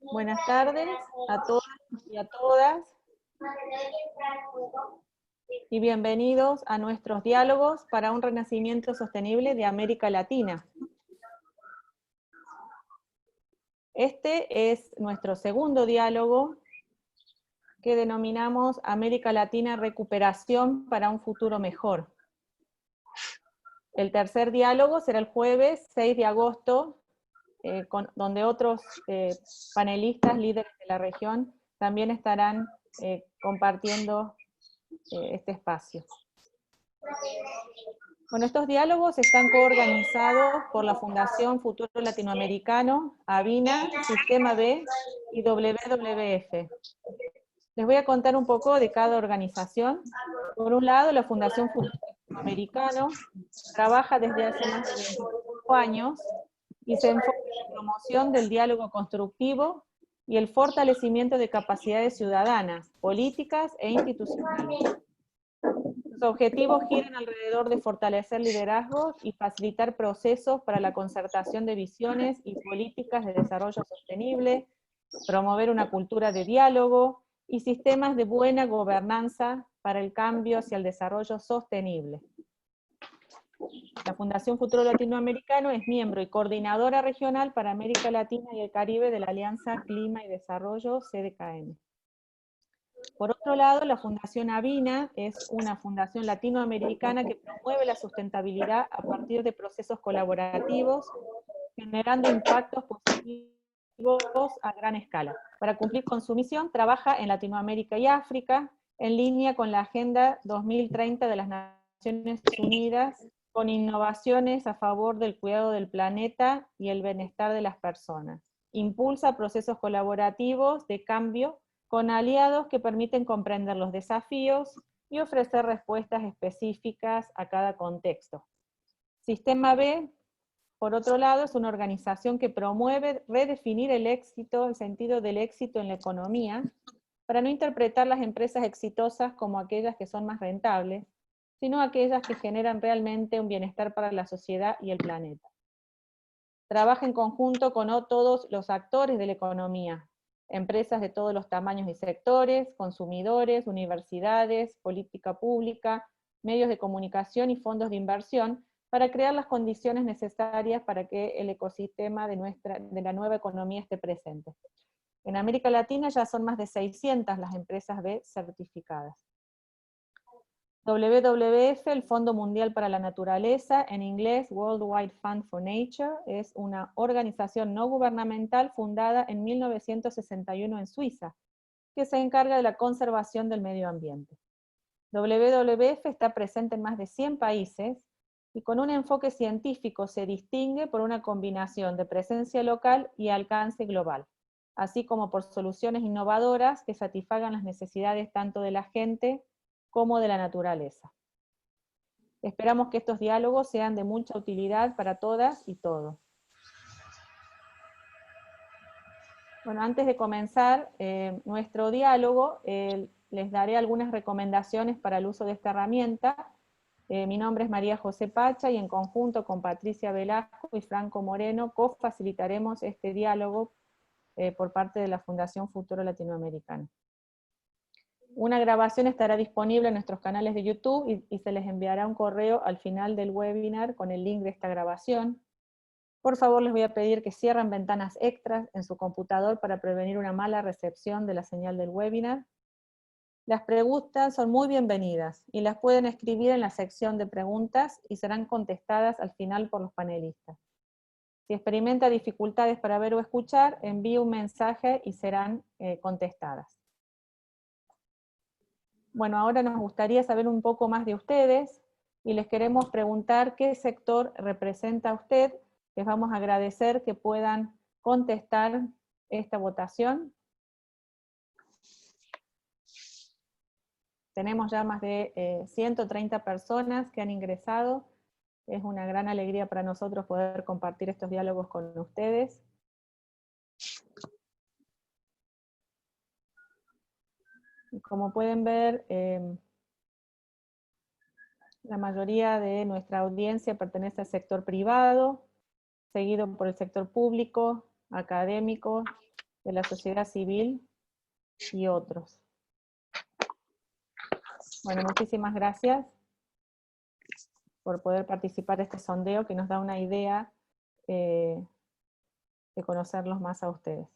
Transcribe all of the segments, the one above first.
Buenas tardes a todos y a todas, y bienvenidos a nuestros diálogos para un renacimiento sostenible de América Latina. Este es nuestro segundo diálogo, que denominamos América Latina Recuperación para un futuro mejor. El tercer diálogo será el jueves 6 de agosto, donde otros panelistas, líderes de la región, también estarán compartiendo este espacio. Bueno, estos diálogos están coorganizados por la Fundación Futuro Latinoamericano, ABINA, Sistema B y WWF. Les voy a contar un poco de cada organización. Por un lado, la Fundación Futuro Latinoamericano trabaja desde hace más de 25 años y se enfoca en la promoción del diálogo constructivo y el fortalecimiento de capacidades ciudadanas, políticas e institucionales. Sus objetivos giran alrededor de fortalecer liderazgos y facilitar procesos para la concertación de visiones y políticas de desarrollo sostenible, promover una cultura de diálogo y sistemas de buena gobernanza para el cambio hacia el desarrollo sostenible. La Fundación Futuro Latinoamericano es miembro y coordinadora regional para América Latina y el Caribe de la Alianza Clima y Desarrollo, CDKM. Por otro lado, la Fundación ABINA es una fundación latinoamericana que promueve la sustentabilidad a partir de procesos colaborativos, generando impactos positivos a gran escala. Para cumplir con su misión, trabaja en Latinoamérica y África, en línea con la Agenda 2030 de las Naciones Unidas, con innovaciones a favor del cuidado del planeta y el bienestar de las personas. Impulsa procesos colaborativos de cambio con aliados que permiten comprender los desafíos y ofrecer respuestas específicas a cada contexto. Sistema B, por otro lado, es una organización que promueve redefinir el éxito, el sentido del éxito en la economía, para no interpretar las empresas exitosas como aquellas que son más rentables, sino aquellas que generan realmente un bienestar para la sociedad y el planeta. Trabaja en conjunto con todos los actores de la economía, empresas de todos los tamaños y sectores, consumidores, universidades, política pública, medios de comunicación y fondos de inversión, para crear las condiciones necesarias para que el ecosistema de la nueva economía esté presente. En América Latina ya son más de 600 las empresas B certificadas. WWF, el Fondo Mundial para la Naturaleza, en inglés World Wide Fund for Nature, es una organización no gubernamental fundada en 1961 en Suiza, que se encarga de la conservación del medio ambiente. WWF está presente en más de 100 países, y con un enfoque científico se distingue por una combinación de presencia local y alcance global, así como por soluciones innovadoras que satisfagan las necesidades tanto de la gente como de la naturaleza. Esperamos que estos diálogos sean de mucha utilidad para todas y todos. Bueno, antes de comenzar nuestro diálogo, les daré algunas recomendaciones para el uso de esta herramienta. Mi nombre es María José Pacha y en conjunto con Patricia Velasco y Franco Moreno co-facilitaremos este diálogo por parte de la Fundación Futuro Latinoamericano. Una grabación estará disponible en nuestros canales de YouTube y se les enviará un correo al final del webinar con el link de esta grabación. Por favor, les voy a pedir que cierren ventanas extras en su computador para prevenir una mala recepción de la señal del webinar. Las preguntas son muy bienvenidas y las pueden escribir en la sección de preguntas y serán contestadas al final por los panelistas. Si experimenta dificultades para ver o escuchar, envíe un mensaje y serán contestadas. Bueno, ahora nos gustaría saber un poco más de ustedes y les queremos preguntar qué sector representa usted. Les vamos a agradecer que puedan contestar esta votación. tenemos ya más de 130 personas que han ingresado. Es una gran alegría para nosotros poder compartir estos diálogos con ustedes. Y como pueden ver, la mayoría de nuestra audiencia pertenece al sector privado, seguido por el sector público, académico, de la sociedad civil y otros. Bueno, muchísimas gracias por poder participar de este sondeo que nos da una idea de conocerlos más a ustedes.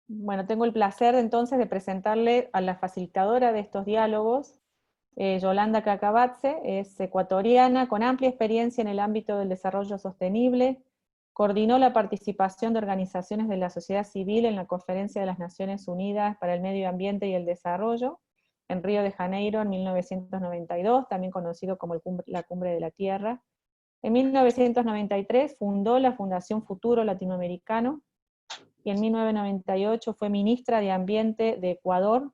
Bueno, tengo el placer entonces de presentarle a la facilitadora de estos diálogos, Yolanda Cacabatze. Es ecuatoriana con amplia experiencia en el ámbito del desarrollo sostenible, coordinó la participación de organizaciones de la sociedad civil en la Conferencia de las Naciones Unidas para el Medio Ambiente y el Desarrollo, en Río de Janeiro en 1992, también conocido como la Cumbre de la Tierra. En 1993 fundó la Fundación Futuro Latinoamericano, y en 1998 fue ministra de Ambiente de Ecuador,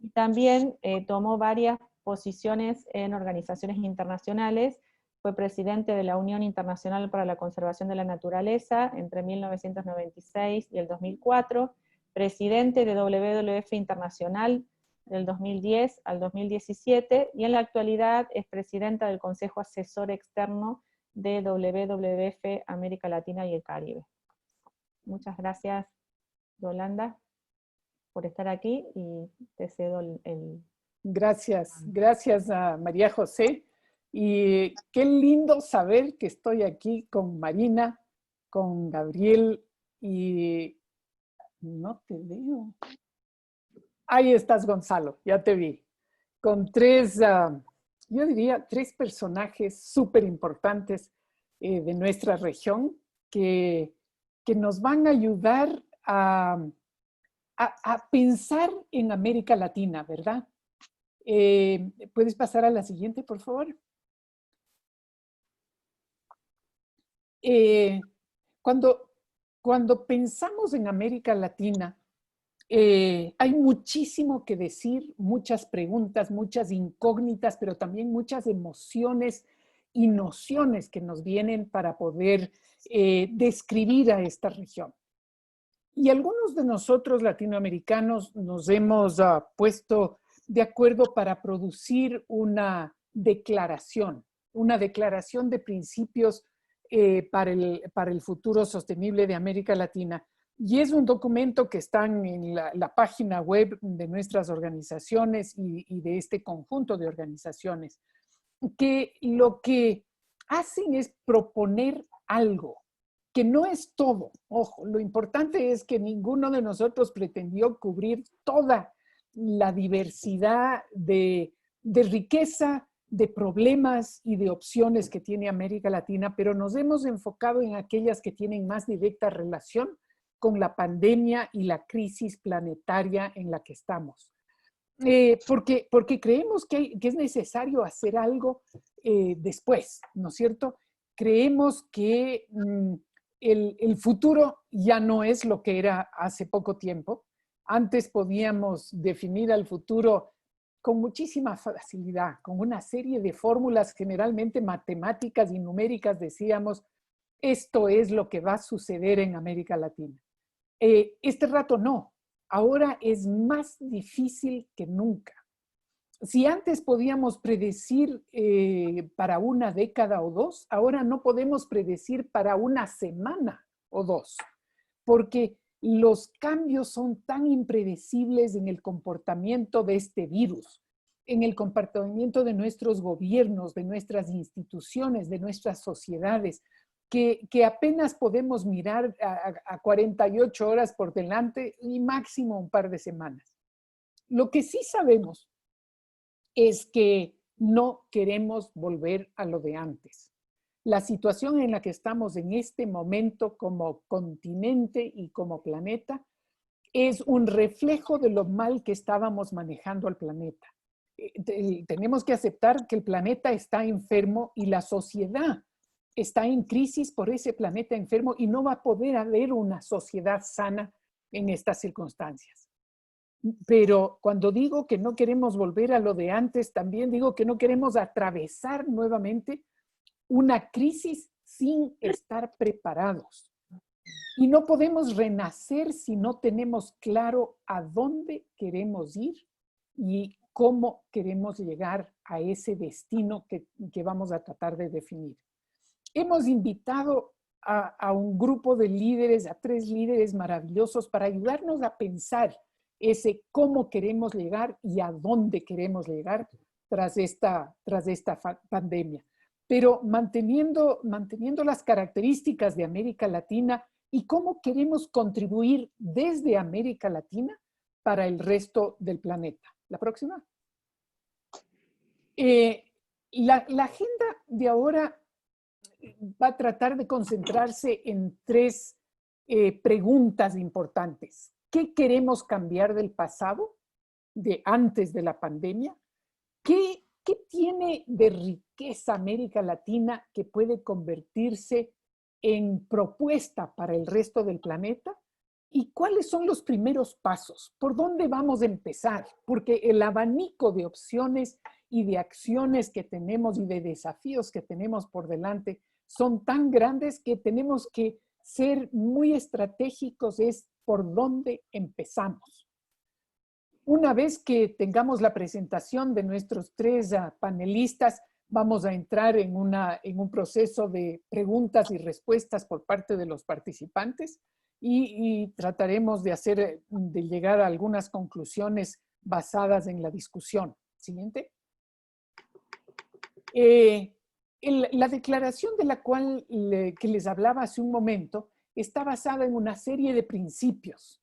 y también tomó varias posiciones en organizaciones internacionales. Fue presidente de la Unión Internacional para la Conservación de la Naturaleza entre 1996 y el 2004, presidente de WWF Internacional del 2010 al 2017, y en la actualidad es presidenta del Consejo Asesor Externo de WWF América Latina y el Caribe. Muchas gracias, Yolanda, por estar aquí, y te cedo el... Gracias a María José. Y qué lindo saber que estoy aquí con Marina, con Gabriel, y no te veo. Ahí estás, Gonzalo, ya te vi. Con yo diría, tres personajes súper importantes de nuestra región que nos van a ayudar a pensar en América Latina, ¿verdad? ¿Puedes pasar a la siguiente, por favor? Cuando pensamos en América Latina, hay muchísimo que decir, muchas preguntas, muchas incógnitas, pero también muchas emociones y nociones que nos vienen para poder describir a esta región. Y algunos de nosotros latinoamericanos nos hemos puesto de acuerdo para producir una declaración de principios para el futuro sostenible de América Latina. Y es un documento que está en la página web de nuestras organizaciones y de este conjunto de organizaciones, que lo que hacen es proponer algo, que no es todo. Ojo, lo importante es que ninguno de nosotros pretendió cubrir toda la diversidad de riqueza, de problemas y de opciones que tiene América Latina, pero nos hemos enfocado en aquellas que tienen más directa relación con la pandemia y la crisis planetaria en la que estamos. Porque creemos que es necesario hacer algo después, ¿no es cierto? Creemos que el futuro ya no es lo que era hace poco tiempo. Antes podíamos definir al futuro con muchísima facilidad, con una serie de fórmulas generalmente matemáticas y numéricas. Decíamos, esto es lo que va a suceder en América Latina. Este rato no. Ahora es más difícil que nunca. Si antes podíamos predecir para una década o dos, ahora no podemos predecir para una semana o dos, porque los cambios son tan impredecibles en el comportamiento de este virus, en el comportamiento de nuestros gobiernos, de nuestras instituciones, de nuestras sociedades, que apenas podemos mirar a 48 horas por delante y máximo un par de semanas. Lo que sí sabemos es que no queremos volver a lo de antes. La situación en la que estamos en este momento como continente y como planeta es un reflejo de lo mal que estábamos manejando al planeta. Tenemos que aceptar que el planeta está enfermo y la sociedad está en crisis por ese planeta enfermo, y no va a poder haber una sociedad sana en estas circunstancias. Pero cuando digo que no queremos volver a lo de antes, también digo que no queremos atravesar nuevamente una crisis sin estar preparados. Y no podemos renacer si no tenemos claro a dónde queremos ir y cómo queremos llegar a ese destino que vamos a tratar de definir. Hemos invitado a un grupo de líderes, a 3 líderes maravillosos para ayudarnos a pensar ese cómo queremos llegar y a dónde queremos llegar tras esta pandemia. Pero manteniendo las características de América Latina y cómo queremos contribuir desde América Latina para el resto del planeta. La próxima. La agenda de ahora va a tratar de concentrarse en 3 preguntas importantes. ¿Qué queremos cambiar del pasado, de antes de la pandemia? ¿Qué tiene de riqueza América Latina que puede convertirse en propuesta para el resto del planeta? ¿Y cuáles son los primeros pasos? ¿Por dónde vamos a empezar? Porque el abanico de opciones y de acciones que tenemos y de desafíos que tenemos por delante son tan grandes que tenemos que ser muy estratégicos, es por dónde empezamos. Una vez que tengamos la presentación de nuestros 3 panelistas, vamos a entrar en un proceso de preguntas y respuestas por parte de los participantes y trataremos de llegar a algunas conclusiones basadas en la discusión. Siguiente. La declaración de la cual que les hablaba hace un momento está basada en una serie de principios.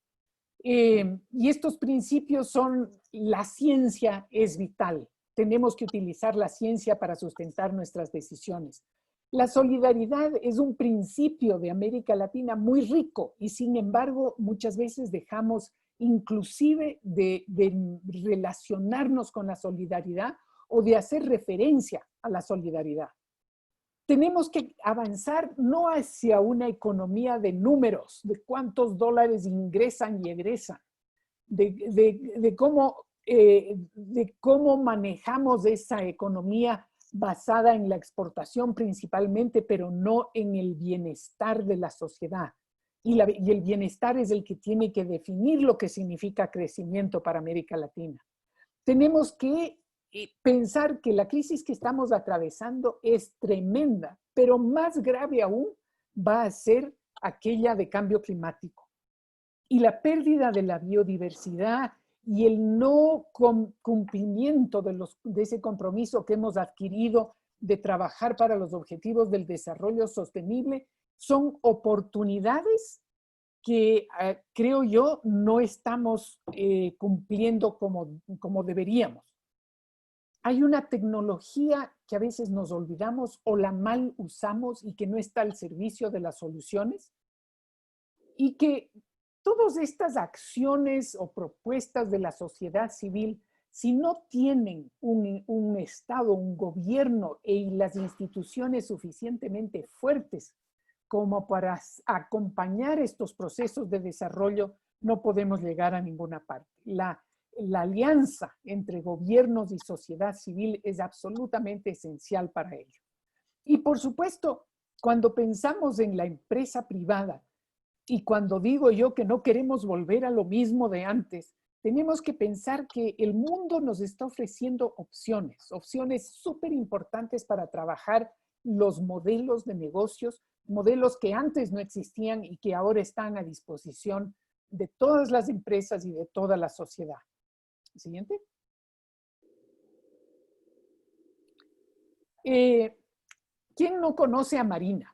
Y estos principios son: la ciencia es vital. Tenemos que utilizar la ciencia para sustentar nuestras decisiones. La solidaridad es un principio de América Latina muy rico y sin embargo muchas veces dejamos inclusive de relacionarnos con la solidaridad o de hacer referencia a la solidaridad. Tenemos que avanzar no hacia una economía de números, de cuántos dólares ingresan y egresan, de cómo manejamos esa economía basada en la exportación principalmente, pero no en el bienestar de la sociedad. Y el bienestar es el que tiene que definir lo que significa crecimiento para América Latina. Tenemos que pensar que la crisis que estamos atravesando es tremenda, pero más grave aún va a ser aquella de cambio climático. Y la pérdida de la biodiversidad y el no cumplimiento de ese compromiso que hemos adquirido de trabajar para los objetivos del desarrollo sostenible son oportunidades que creo yo no estamos cumpliendo como deberíamos. Hay una tecnología que a veces nos olvidamos o la mal usamos y que no está al servicio de las soluciones, y que todas estas acciones o propuestas de la sociedad civil, si no tienen un Estado, un gobierno y las instituciones suficientemente fuertes como para acompañar estos procesos de desarrollo, no podemos llegar a ninguna parte. La alianza entre gobiernos y sociedad civil es absolutamente esencial para ello. Y por supuesto, cuando pensamos en la empresa privada y cuando digo yo que no queremos volver a lo mismo de antes, tenemos que pensar que el mundo nos está ofreciendo opciones súper importantes para trabajar los modelos de negocios, modelos que antes no existían y que ahora están a disposición de todas las empresas y de toda la sociedad. Siguiente. ¿Quién no conoce a Marina?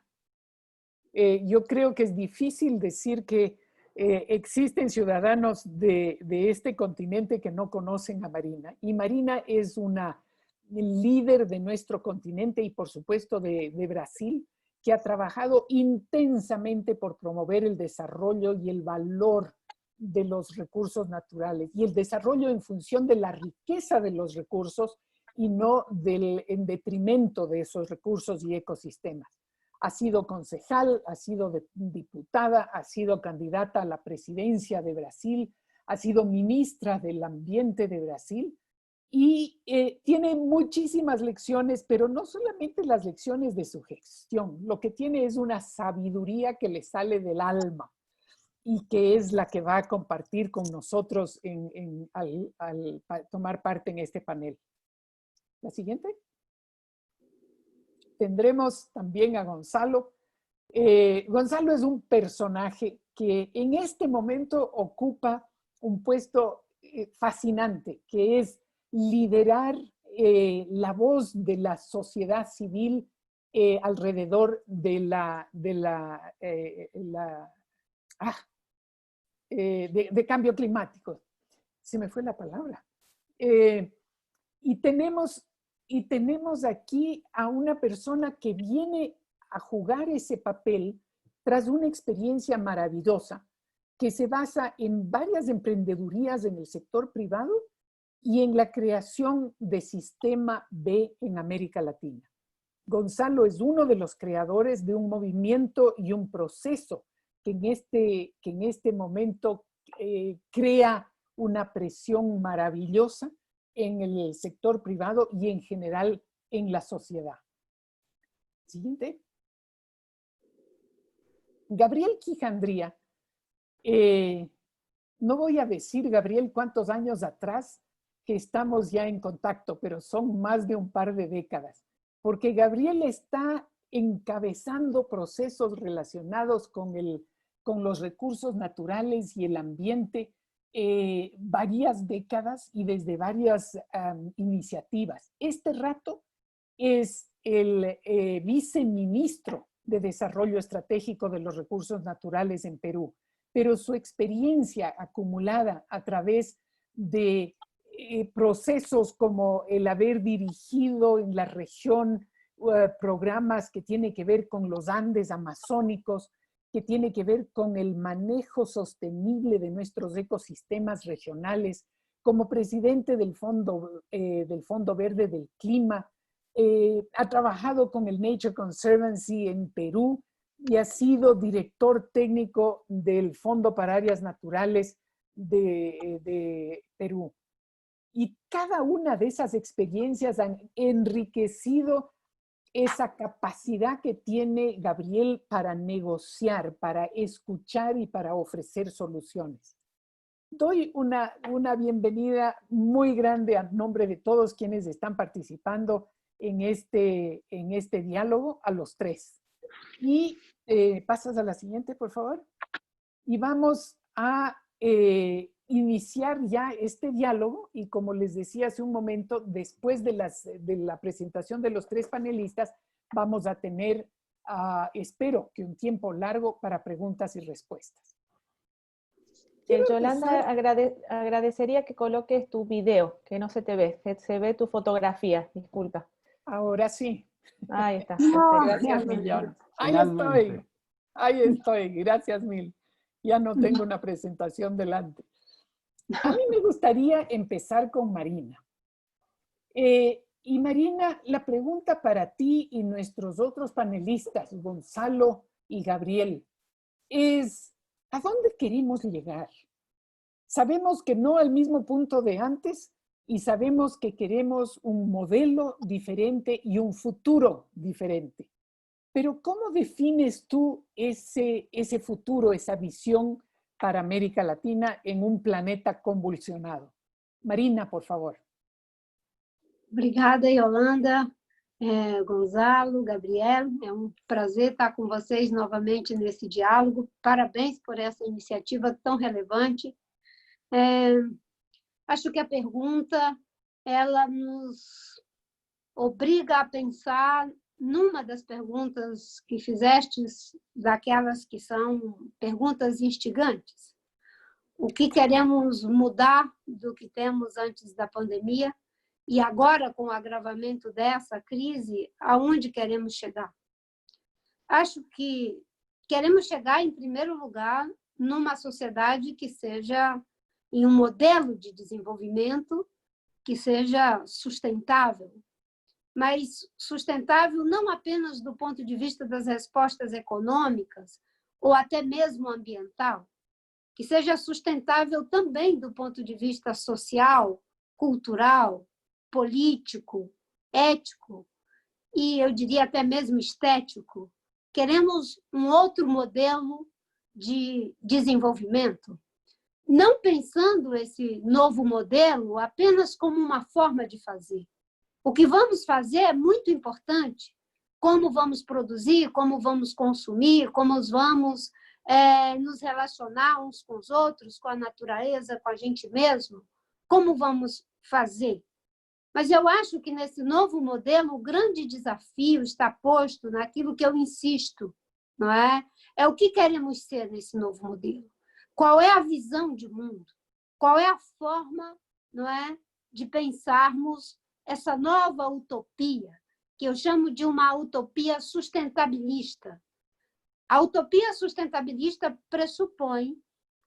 Yo creo que es difícil decir que existen ciudadanos de este continente que no conocen a Marina. Y Marina es una líder de nuestro continente y por supuesto de Brasil, que ha trabajado intensamente por promover el desarrollo y el valor de los recursos naturales y el desarrollo en función de la riqueza de los recursos y no en detrimento de esos recursos y ecosistemas. Ha sido concejal, ha sido diputada, ha sido candidata a la presidencia de Brasil, ha sido ministra del Ambiente de Brasil y tiene muchísimas lecciones, pero no solamente las lecciones de su gestión, lo que tiene es una sabiduría que le sale del alma y que es la que va a compartir con nosotros al tomar parte en este panel. La siguiente. Tendremos también a Gonzalo. Gonzalo es un personaje que en este momento ocupa un puesto fascinante, que es liderar la voz de la sociedad civil alrededor de de cambio climático. Se me fue la palabra. Y tenemos aquí a una persona que viene a jugar ese papel tras una experiencia maravillosa que se basa en varias emprendedurías en el sector privado y en la creación de Sistema B en América Latina. Gonzalo es uno de los creadores de un movimiento y un proceso que en este momento crea una presión maravillosa en el sector privado y en general en la sociedad. Siguiente. Gabriel Quijandría. No voy a decir, Gabriel, cuántos años atrás que estamos ya en contacto, pero son más de un par de décadas, porque Gabriel está encabezando procesos relacionados con los recursos naturales y el ambiente varias décadas y desde varias iniciativas. Este rato es el viceministro de Desarrollo Estratégico de los Recursos Naturales en Perú, pero su experiencia acumulada a través de procesos como el haber dirigido en la región programas que tienen que ver con los Andes amazónicos, que tiene que ver con el manejo sostenible de nuestros ecosistemas regionales, como presidente del Fondo Verde del Clima, ha trabajado con el Nature Conservancy en Perú y ha sido director técnico del Fondo para Áreas Naturales de Perú. Y cada una de esas experiencias han enriquecido esa capacidad que tiene Gabriel para negociar, para escuchar y para ofrecer soluciones. Doy una bienvenida muy grande a nombre de todos quienes están participando en este diálogo, a los tres. Y pasas a la siguiente, por favor. Y vamos a iniciar ya este diálogo y como les decía hace un momento, después de la presentación de los tres panelistas, vamos a tener, espero que un tiempo largo para preguntas y respuestas. Yolanda, agradecería que coloques tu video, que no se te ve, se ve tu fotografía, disculpa. Ahora sí. Ahí está. Gracias, millón. Ahí estoy, gracias mil. Ya no tengo una presentación delante. A mí me gustaría empezar con Marina. Y Marina, la pregunta para ti y nuestros otros panelistas, Gonzalo y Gabriel, es ¿a dónde queremos llegar? Sabemos que no al mismo punto de antes y sabemos que queremos un modelo diferente y un futuro diferente. Pero ¿cómo defines tú ese futuro, esa visión para América Latina en un planeta convulsionado? Marina, por favor. Obrigada, Yolanda, Gonzalo, Gabriel. É um prazer estar com vocês novamente nesse diálogo. Parabéns por essa iniciativa tão relevante. Acho que a pergunta, ela nos obriga a pensar numa das perguntas que fizestes, daquelas que são perguntas instigantes. O que queremos mudar do que temos antes da pandemia? E agora, com o agravamento dessa crise, aonde queremos chegar? Acho que queremos chegar, em primeiro lugar, numa sociedade que seja em um modelo de desenvolvimento que seja sustentável, mas sustentável não apenas do ponto de vista das respostas econômicas ou até mesmo ambiental, que seja sustentável também do ponto de vista social, cultural, político, ético e, eu diria, até mesmo estético. Queremos um outro modelo de desenvolvimento, não pensando esse novo modelo apenas como uma forma de fazer. O que vamos fazer é muito importante. Como vamos produzir, como vamos consumir, como vamos nos relacionar uns com os outros, com a natureza, com a gente mesmo, como vamos fazer. Mas eu acho que nesse novo modelo o grande desafio está posto naquilo que eu insisto, não é? É o que queremos ser nesse novo modelo. Qual é a visão de mundo? Qual é a forma, não é, de pensarmos essa nova utopia, que eu chamo de uma utopia sustentabilista. A utopia sustentabilista pressupõe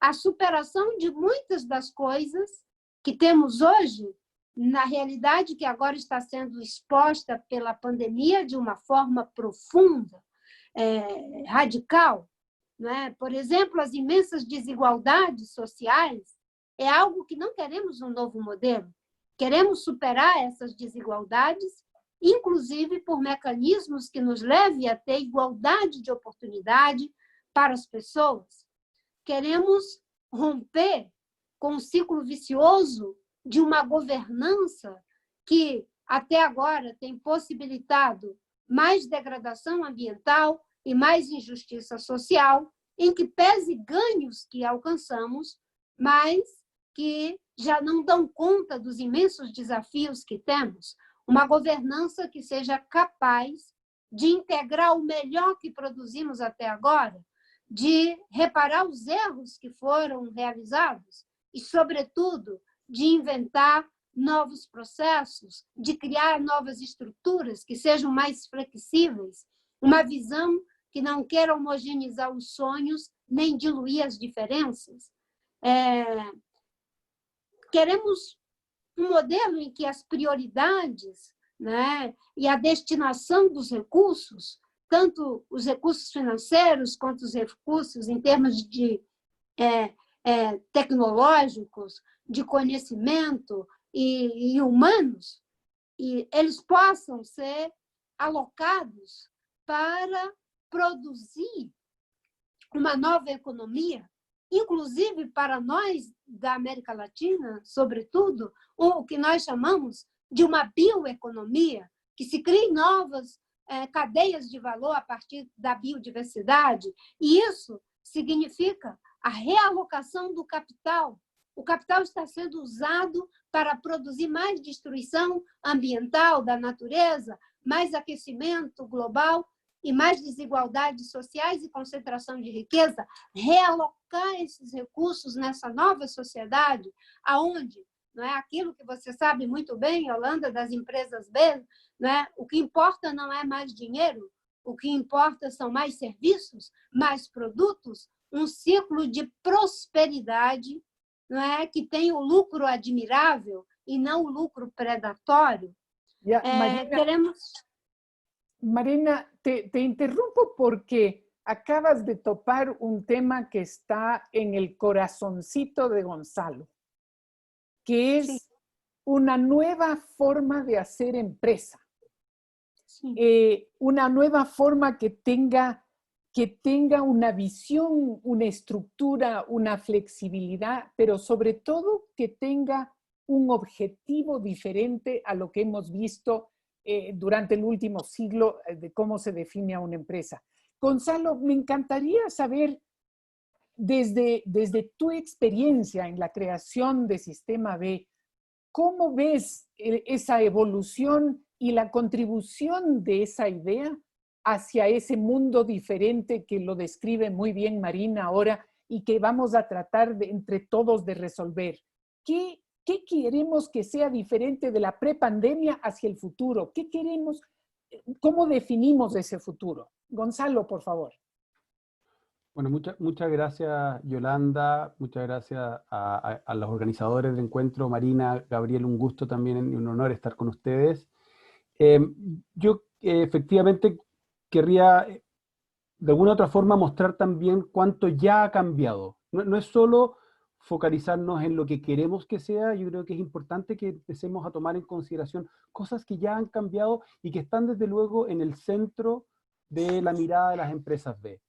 a superação de muitas das coisas que temos hoje, na realidade que agora está sendo exposta pela pandemia de uma forma profunda, radical. Não é? Por exemplo, as imensas desigualdades sociais é algo que não queremos num novo modelo. Queremos superar essas desigualdades, inclusive por mecanismos que nos levem a ter igualdade de oportunidade para as pessoas. Queremos romper com o ciclo vicioso de uma governança que, até agora, tem possibilitado mais degradação ambiental e mais injustiça social, em que pese ganhos que alcançamos, mas que já não dão conta dos imensos desafios que temos. Uma governança que seja capaz de integrar o melhor que produzimos até agora, de reparar os erros que foram realizados e, sobretudo, de inventar novos processos, de criar novas estruturas que sejam mais flexíveis, uma visão que não queira homogeneizar os sonhos nem diluir as diferenças. Queremos um modelo em que as prioridades, né, e a destinação dos recursos, tanto os recursos financeiros quanto os recursos em termos de tecnológicos, de conhecimento e humanos, e eles possam ser alocados para produzir uma nova economia, inclusive para nós da América Latina, sobretudo, o que nós chamamos de uma bioeconomia, que se criem novas cadeias de valor a partir da biodiversidade, e isso significa a realocação do capital. O capital está sendo usado para produzir mais destruição ambiental da natureza, mais aquecimento global e mais desigualdades sociais e concentração de riqueza. Realocar esses recursos nessa nova sociedade, aonde, não é aquilo que você sabe muito bem, Yolanda, das empresas B, não é? O que importa não é mais dinheiro, o que importa são mais serviços, mais produtos, um ciclo de prosperidade, não é, que tem o lucro admirável e não o lucro predatório. Marina, te interrumpo porque acabas de topar un tema que está en el corazoncito de Gonzalo, que es Sí. una nueva forma de hacer empresa. Sí. Una nueva forma que tenga una visión, una estructura, una flexibilidad, pero sobre todo que tenga un objetivo diferente a lo que hemos visto durante el último siglo de cómo se define a una empresa. Gonzalo, me encantaría saber, desde tu experiencia en la creación de Sistema B, ¿cómo ves esa evolución y la contribución de esa idea hacia ese mundo diferente que lo describe muy bien Marina ahora y que vamos a tratar entre todos de resolver? ¿Qué queremos que sea diferente de la prepandemia hacia el futuro? ¿Qué queremos? ¿Cómo definimos ese futuro? Gonzalo, por favor. Bueno, muchas gracias, Yolanda, muchas gracias a los organizadores del encuentro, Marina, Gabriel, un gusto también y un honor estar con ustedes. Yo efectivamente querría de alguna u otra forma mostrar también cuánto ya ha cambiado No es solo focalizarnos en lo que queremos que sea, yo creo que es importante que empecemos a tomar en consideración cosas que ya han cambiado y que están desde luego en el centro de la mirada de las empresas B.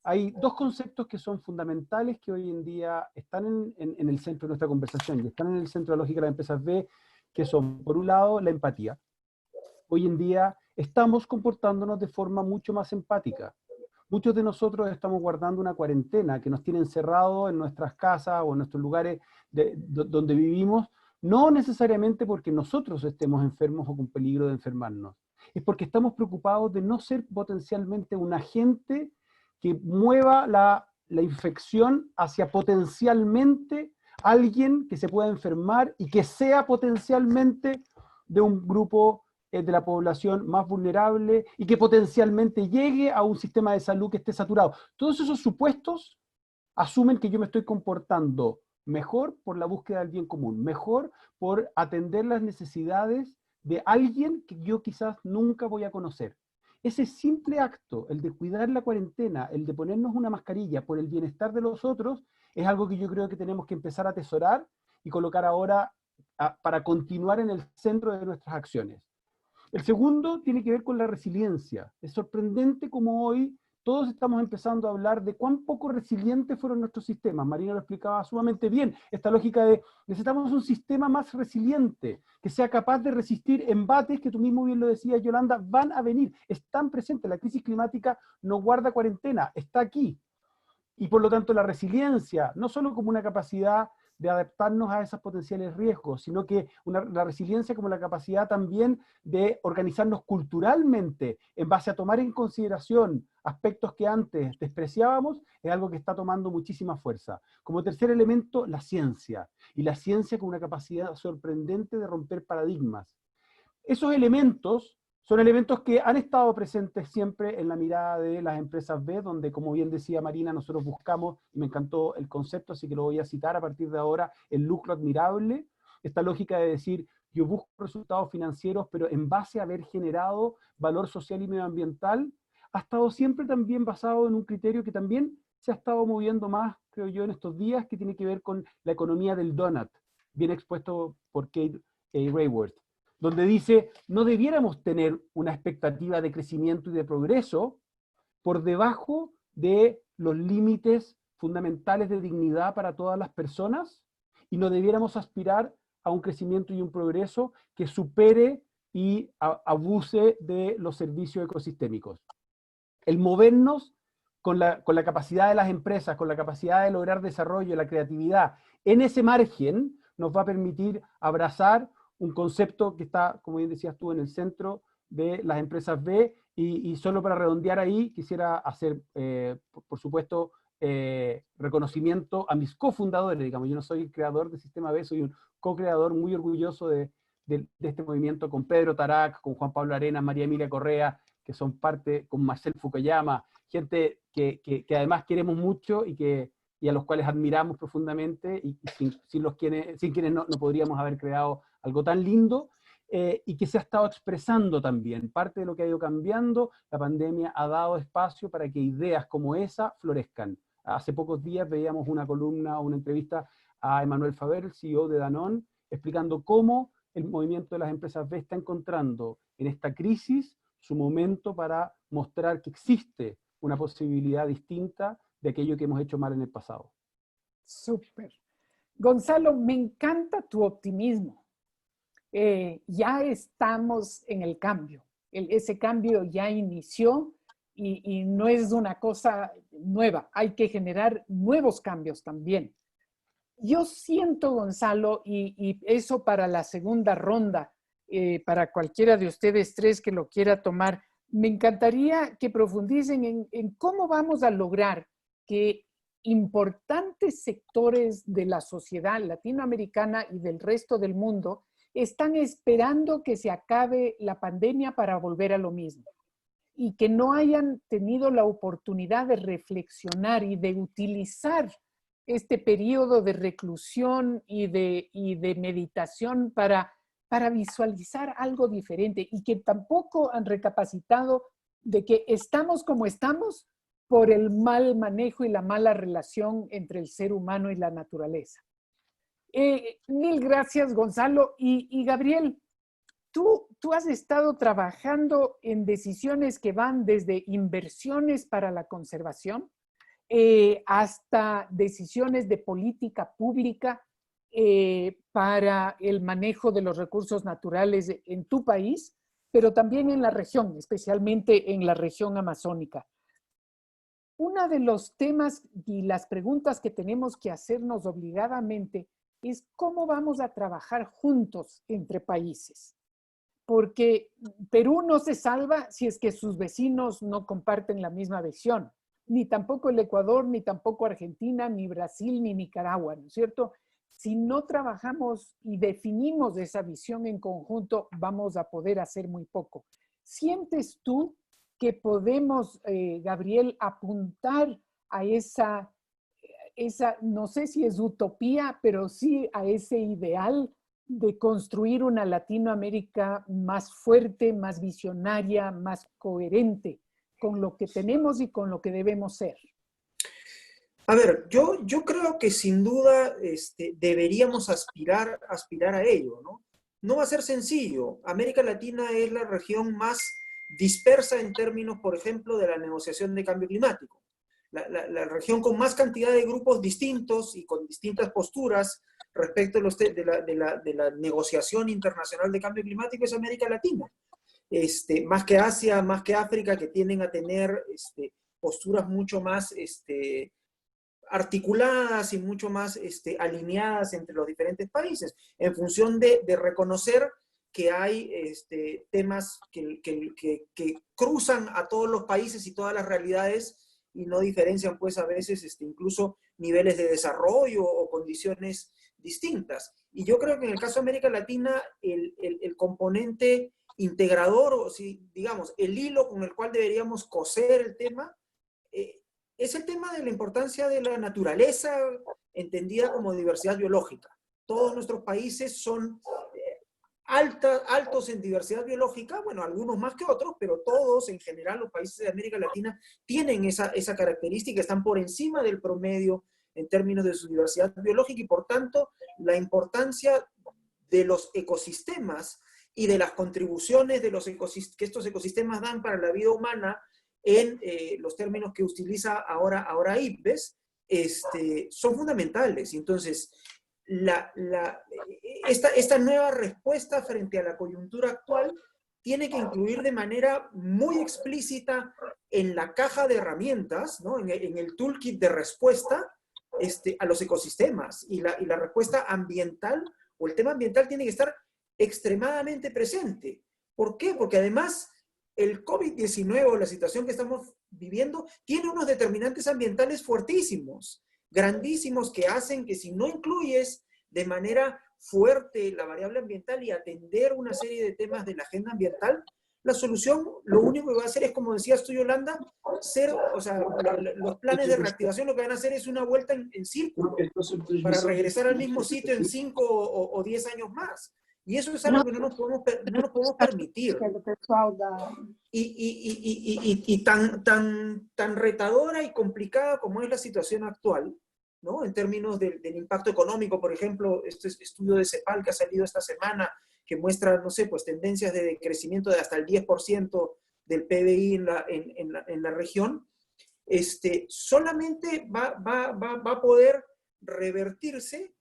Hay dos conceptos que son fundamentales que hoy en día están en el centro de nuestra conversación y están en el centro de la lógica de las empresas B, que son, por un lado, la empatía. Hoy en día estamos comportándonos de forma mucho más empática. Muchos de nosotros estamos guardando una cuarentena que nos tiene encerrados en nuestras casas o en nuestros lugares donde vivimos, no necesariamente porque nosotros estemos enfermos o con peligro de enfermarnos. Es porque estamos preocupados de no ser potencialmente un agente que mueva la infección hacia potencialmente alguien que se pueda enfermar y que sea potencialmente de un grupo de la población más vulnerable y que potencialmente llegue a un sistema de salud que esté saturado. Todos esos supuestos asumen que yo me estoy comportando mejor por la búsqueda del bien común, mejor por atender las necesidades de alguien que yo quizás nunca voy a conocer. Ese simple acto, el de cuidar la cuarentena, el de ponernos una mascarilla por el bienestar de los otros, es algo que yo creo que tenemos que empezar a atesorar y colocar ahora para continuar en el centro de nuestras acciones. El segundo tiene que ver con la resiliencia. Es sorprendente cómo hoy todos estamos empezando a hablar de cuán poco resilientes fueron nuestros sistemas. Marina lo explicaba sumamente bien, esta lógica de necesitamos un sistema más resiliente, que sea capaz de resistir embates que tú mismo bien lo decías, Yolanda, van a venir, están presentes. La crisis climática no guarda cuarentena, está aquí. Y por lo tanto la resiliencia, no solo como una capacidad de adaptarnos a esos potenciales riesgos, sino que la resiliencia como la capacidad también de organizarnos culturalmente en base a tomar en consideración aspectos que antes despreciábamos, es algo que está tomando muchísima fuerza. Como tercer elemento, la ciencia. Y la ciencia con una capacidad sorprendente de romper paradigmas. Esos elementos son elementos que han estado presentes siempre en la mirada de las empresas B, donde, como bien decía Marina, nosotros buscamos, y me encantó el concepto, así que lo voy a citar a partir de ahora, el lucro admirable, esta lógica de decir, yo busco resultados financieros, pero en base a haber generado valor social y medioambiental, ha estado siempre también basado en un criterio que también se ha estado moviendo más, creo yo, en estos días, que tiene que ver con la economía del donut, bien expuesto por Kate Raworth, donde dice, no debiéramos tener una expectativa de crecimiento y de progreso por debajo de los límites fundamentales de dignidad para todas las personas, y no debiéramos aspirar a un crecimiento y un progreso que supere y abuse de los servicios ecosistémicos. El movernos con la capacidad de las empresas, con la capacidad de lograr desarrollo, la creatividad, en ese margen nos va a permitir abrazar un concepto que está, como bien decías tú, en el centro de las empresas B, y solo para redondear ahí, quisiera hacer, por supuesto, reconocimiento a mis cofundadores, digamos, yo no soy el creador del Sistema B, soy un co-creador muy orgulloso de este movimiento, con Pedro Tarac, con Juan Pablo Arenas, María Emilia Correa, que son parte, con Marcel Fukuyama, gente que además queremos mucho y a los cuales admiramos profundamente, y sin quienes no podríamos haber creado algo tan lindo, y que se ha estado expresando también. Parte de lo que ha ido cambiando, la pandemia ha dado espacio para que ideas como esa florezcan. Hace pocos días veíamos una columna, una entrevista a Emmanuel Faber, el CEO de Danone, explicando cómo el movimiento de las empresas B está encontrando en esta crisis su momento para mostrar que existe una posibilidad distinta de aquello que hemos hecho mal en el pasado. Súper. Gonzalo, me encanta tu optimismo. Ya estamos en el cambio. Ese cambio ya inició y no es una cosa nueva. Hay que generar nuevos cambios también. Yo siento, Gonzalo, y eso para la segunda ronda, para cualquiera de ustedes tres que lo quiera tomar, me encantaría que profundicen en cómo vamos a lograr que importantes sectores de la sociedad latinoamericana y del resto del mundo están esperando que se acabe la pandemia para volver a lo mismo, y que no hayan tenido la oportunidad de reflexionar y de utilizar este periodo de reclusión y de meditación para visualizar algo diferente, y que tampoco han recapacitado de que estamos como estamos por el mal manejo y la mala relación entre el ser humano y la naturaleza. Mil gracias, Gonzalo. Y Gabriel, tú has estado trabajando en decisiones que van desde inversiones para la conservación hasta decisiones de política pública para el manejo de los recursos naturales en tu país, pero también en la región, especialmente en la región amazónica. Uno de los temas y las preguntas que tenemos que hacernos obligadamente es cómo vamos a trabajar juntos entre países. Porque Perú no se salva si es que sus vecinos no comparten la misma visión. Ni tampoco el Ecuador, ni tampoco Argentina, ni Brasil, ni Nicaragua, ¿no es cierto? Si no trabajamos y definimos esa visión en conjunto, vamos a poder hacer muy poco. ¿Sientes tú que podemos, Gabriel, apuntar a esa, no sé si es utopía, pero sí a ese ideal de construir una Latinoamérica más fuerte, más visionaria, más coherente con lo que tenemos y con lo que debemos ser? A ver, yo creo que sin duda deberíamos aspirar a ello, ¿no? No va a ser sencillo. América Latina es la región más dispersa en términos, por ejemplo, de la negociación de cambio climático. La región con más cantidad de grupos distintos y con distintas posturas respecto de la negociación internacional de cambio climático es América Latina. Más que Asia, más que África, que tienden a tener posturas mucho más articuladas y mucho más alineadas entre los diferentes países, en función de reconocer que hay temas que cruzan a todos los países y todas las realidades y no diferencian pues a veces incluso niveles de desarrollo o condiciones distintas. Y yo creo que en el caso de América Latina el componente integrador, o si, digamos, el hilo con el cual deberíamos coser el tema, es el tema de la importancia de la naturaleza entendida como diversidad biológica. Todos nuestros países son altos en diversidad biológica, bueno, algunos más que otros, pero todos, en general, los países de América Latina tienen esa característica, están por encima del promedio en términos de su diversidad biológica y, por tanto, la importancia de los ecosistemas y de las contribuciones de que estos ecosistemas dan para la vida humana en los términos que utiliza ahora IPBES, son fundamentales. Y entonces, esta nueva respuesta frente a la coyuntura actual tiene que incluir de manera muy explícita en la caja de herramientas, ¿no? en el toolkit de respuesta a los ecosistemas. Y la respuesta ambiental, o el tema ambiental, tiene que estar extremadamente presente. ¿Por qué? Porque además el COVID-19 o la situación que estamos viviendo tiene unos determinantes ambientales fuertísimos, grandísimos, que hacen que si no incluyes de manera fuerte la variable ambiental y atender una serie de temas de la agenda ambiental, la solución, lo único que va a hacer es, como decías tú, Yolanda, los planes de reactivación lo que van a hacer es una vuelta en círculo para regresar al mismo sitio en 5 o 10 años más. Y eso es algo que no nos podemos permitir. Y tan retadora y complicada como es la situación actual, ¿no? En términos del impacto económico, por ejemplo, este estudio de CEPAL que ha salido esta semana, que muestra, no sé, pues tendencias de decrecimiento de hasta el 10% del PBI en la región, solamente va a poder revertirse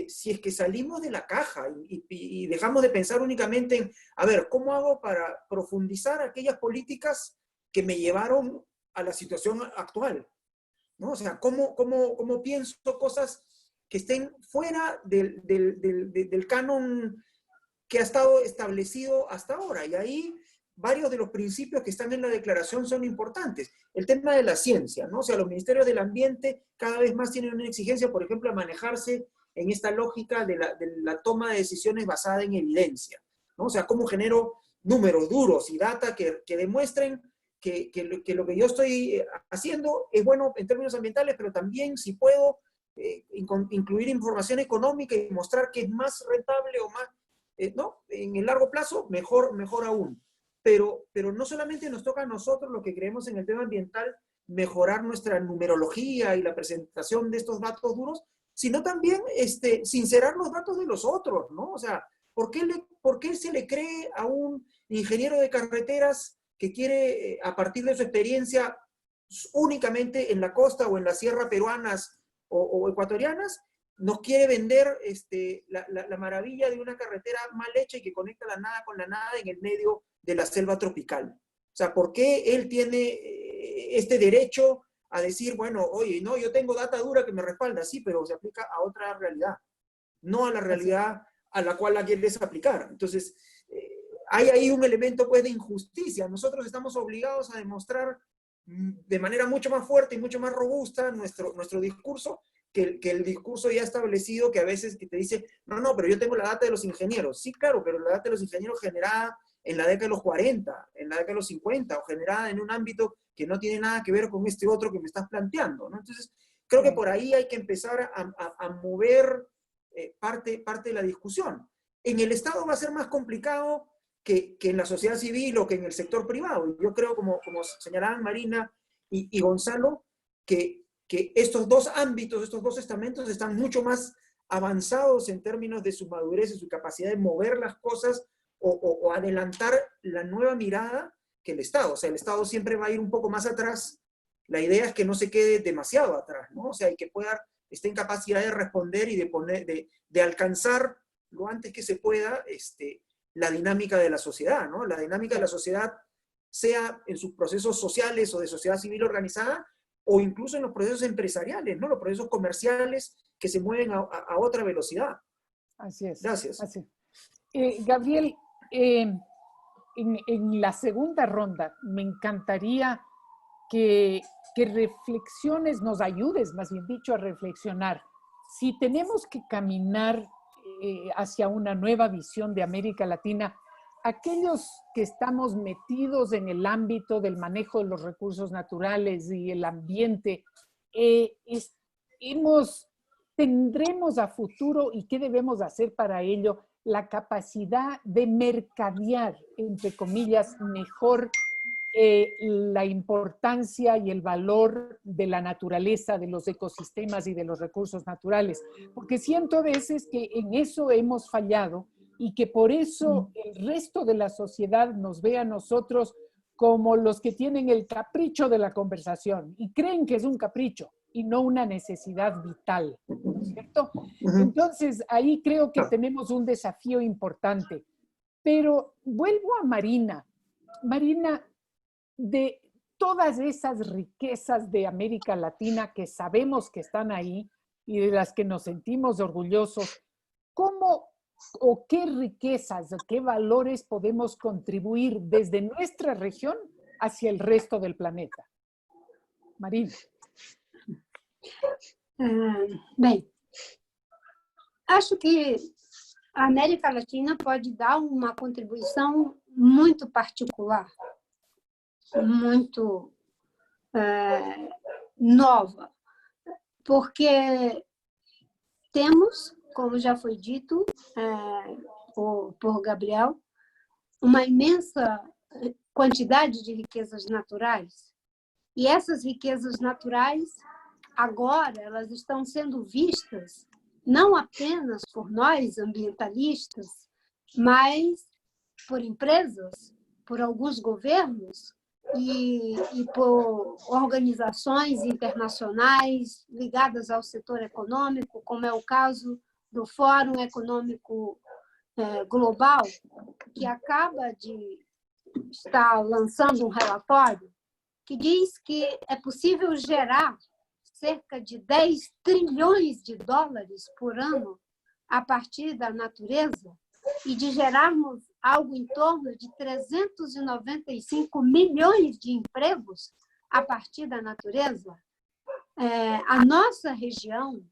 si es que salimos de la caja y dejamos de pensar únicamente en, a ver, ¿cómo hago para profundizar aquellas políticas que me llevaron a la situación actual? ¿No? O sea, ¿cómo pienso cosas que estén fuera del canon que ha estado establecido hasta ahora? Y ahí varios de los principios que están en la declaración son importantes. El tema de la ciencia, ¿no? O sea, los ministerios del ambiente cada vez más tienen una exigencia, por ejemplo, a manejarse en esta lógica de la toma de decisiones basada en evidencia, ¿no? O sea, cómo genero números duros y data que demuestren que lo que yo estoy haciendo es bueno en términos ambientales, pero también si puedo incluir información económica y mostrar que es más rentable o más, ¿no? En el largo plazo, mejor aún. Pero no solamente nos toca a nosotros los que creemos en el tema ambiental mejorar nuestra numerología y la presentación de estos datos duros, sino también sincerar los datos de los otros, ¿no? O sea, ¿por qué se le cree a un ingeniero de carreteras que quiere, a partir de su experiencia únicamente en la costa o en las sierras peruanas o ecuatorianas, nos quiere vender la maravilla de una carretera mal hecha y que conecta la nada con la nada en el medio de la selva tropical? O sea, ¿por qué él tiene este derecho a decir, bueno, oye, no, yo tengo data dura que me respalda? Sí, pero se aplica a otra realidad, no a la realidad a la cual la quieres aplicar. Entonces, hay ahí un elemento pues de injusticia. Nosotros estamos obligados a demostrar de manera mucho más fuerte y mucho más robusta nuestro discurso que el discurso ya establecido, que a veces que te dice, no, pero yo tengo la data de los ingenieros. Sí, claro, pero la data de los ingenieros generada en la década de los 40, en la década de los 50, o generada en un ámbito que no tiene nada que ver con este otro que me estás planteando, ¿no? Entonces, creo que por ahí hay que empezar a mover parte de la discusión. En el Estado va a ser más complicado que en la sociedad civil o que en el sector privado. Yo creo, como señalaban Marina y Gonzalo, que estos dos ámbitos, estos dos estamentos están mucho más avanzados en términos de su madurez y su capacidad de mover las cosas o adelantar la nueva mirada que el Estado. O sea, el Estado siempre va a ir un poco más atrás. La idea es que no se quede demasiado atrás, ¿no? O sea, y que esté en capacidad de responder y de alcanzar lo antes que se pueda la dinámica de la sociedad, ¿no? La dinámica de la sociedad, sea en sus procesos sociales o de sociedad civil organizada, o incluso en los procesos empresariales, ¿no? Los procesos comerciales que se mueven a otra velocidad. Así es. Gracias. Así. Gabriel, en la segunda ronda me encantaría que reflexiones, nos ayudes, más bien dicho, a reflexionar. Si tenemos que caminar hacia una nueva visión de América Latina, aquellos que estamos metidos en el ámbito del manejo de los recursos naturales y el ambiente, tendremos a futuro, y qué debemos hacer para ello, la capacidad de mercadear, entre comillas, mejor la importancia y el valor de la naturaleza, de los ecosistemas y de los recursos naturales. Porque siento a veces que en eso hemos fallado y que por eso el resto de la sociedad nos ve a nosotros como los que tienen el capricho de la conversación y creen que es un capricho y no una necesidad vital, ¿no es cierto? Entonces, ahí creo que tenemos un desafío importante. Pero vuelvo a Marina. Marina, de todas esas riquezas de América Latina que sabemos que están ahí y de las que nos sentimos orgullosos, ¿cómo o qué riquezas, qué valores podemos contribuir desde nuestra región hacia el resto del planeta? Marina. Bem, acho que a América Latina pode dar uma contribuição muito particular, muito nova, porque temos, como já foi dito por Gabriel, uma imensa quantidade de riquezas naturais. E essas riquezas naturais, agora, elas estão sendo vistas não apenas por nós, ambientalistas, mas por empresas, por alguns governos e por organizações internacionais ligadas ao setor econômico, como é o caso do Fórum Econômico Global, que acaba de estar lançando um relatório que diz que é possível gerar cerca de 10 trilhões de dólares por ano a partir da natureza e de gerarmos algo em torno de 395 milhões de empregos a partir da natureza. A nossa região,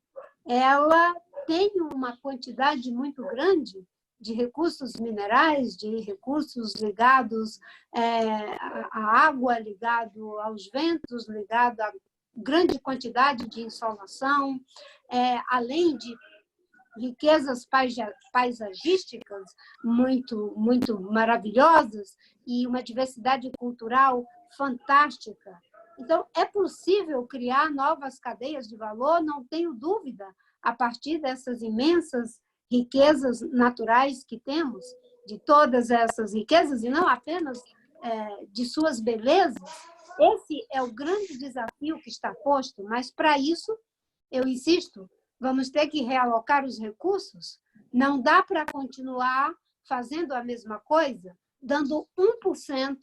ela tem uma quantidade muito grande de recursos minerais, de recursos ligados à água, ligado aos ventos, ligado a grande quantidade de insolação, além de riquezas paisagísticas muito, muito maravilhosas e uma diversidade cultural fantástica. Então, é possível criar novas cadeias de valor, não tenho dúvida, a partir dessas imensas riquezas naturais que temos, de todas essas riquezas, e não apenas de suas belezas. Esse é o grande desafio que está posto, mas, para isso, eu insisto, vamos ter que realocar os recursos. Não dá para continuar fazendo a mesma coisa, dando 1%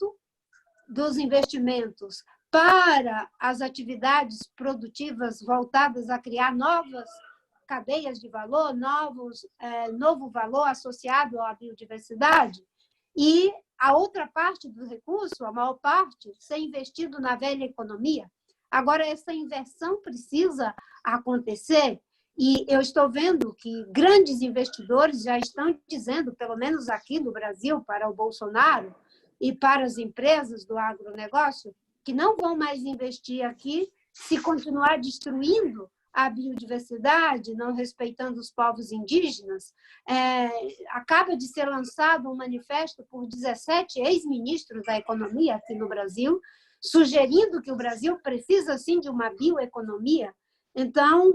dos investimentos para as atividades produtivas voltadas a criar novas cadeias de valor, novo valor associado à biodiversidade, e a outra parte do recurso, a maior parte, ser investido na velha economia. Agora, essa inversão precisa acontecer, e eu estou vendo que grandes investidores já estão dizendo, pelo menos aqui no Brasil, para o Bolsonaro e para as empresas do agronegócio, que não vão mais investir aqui se continuar destruindo a biodiversidade, não respeitando os povos indígenas. Acaba de ser lançado um manifesto por 17 ex-ministros da economia aqui no Brasil, sugerindo que o Brasil precisa, sim, de uma bioeconomia. Então,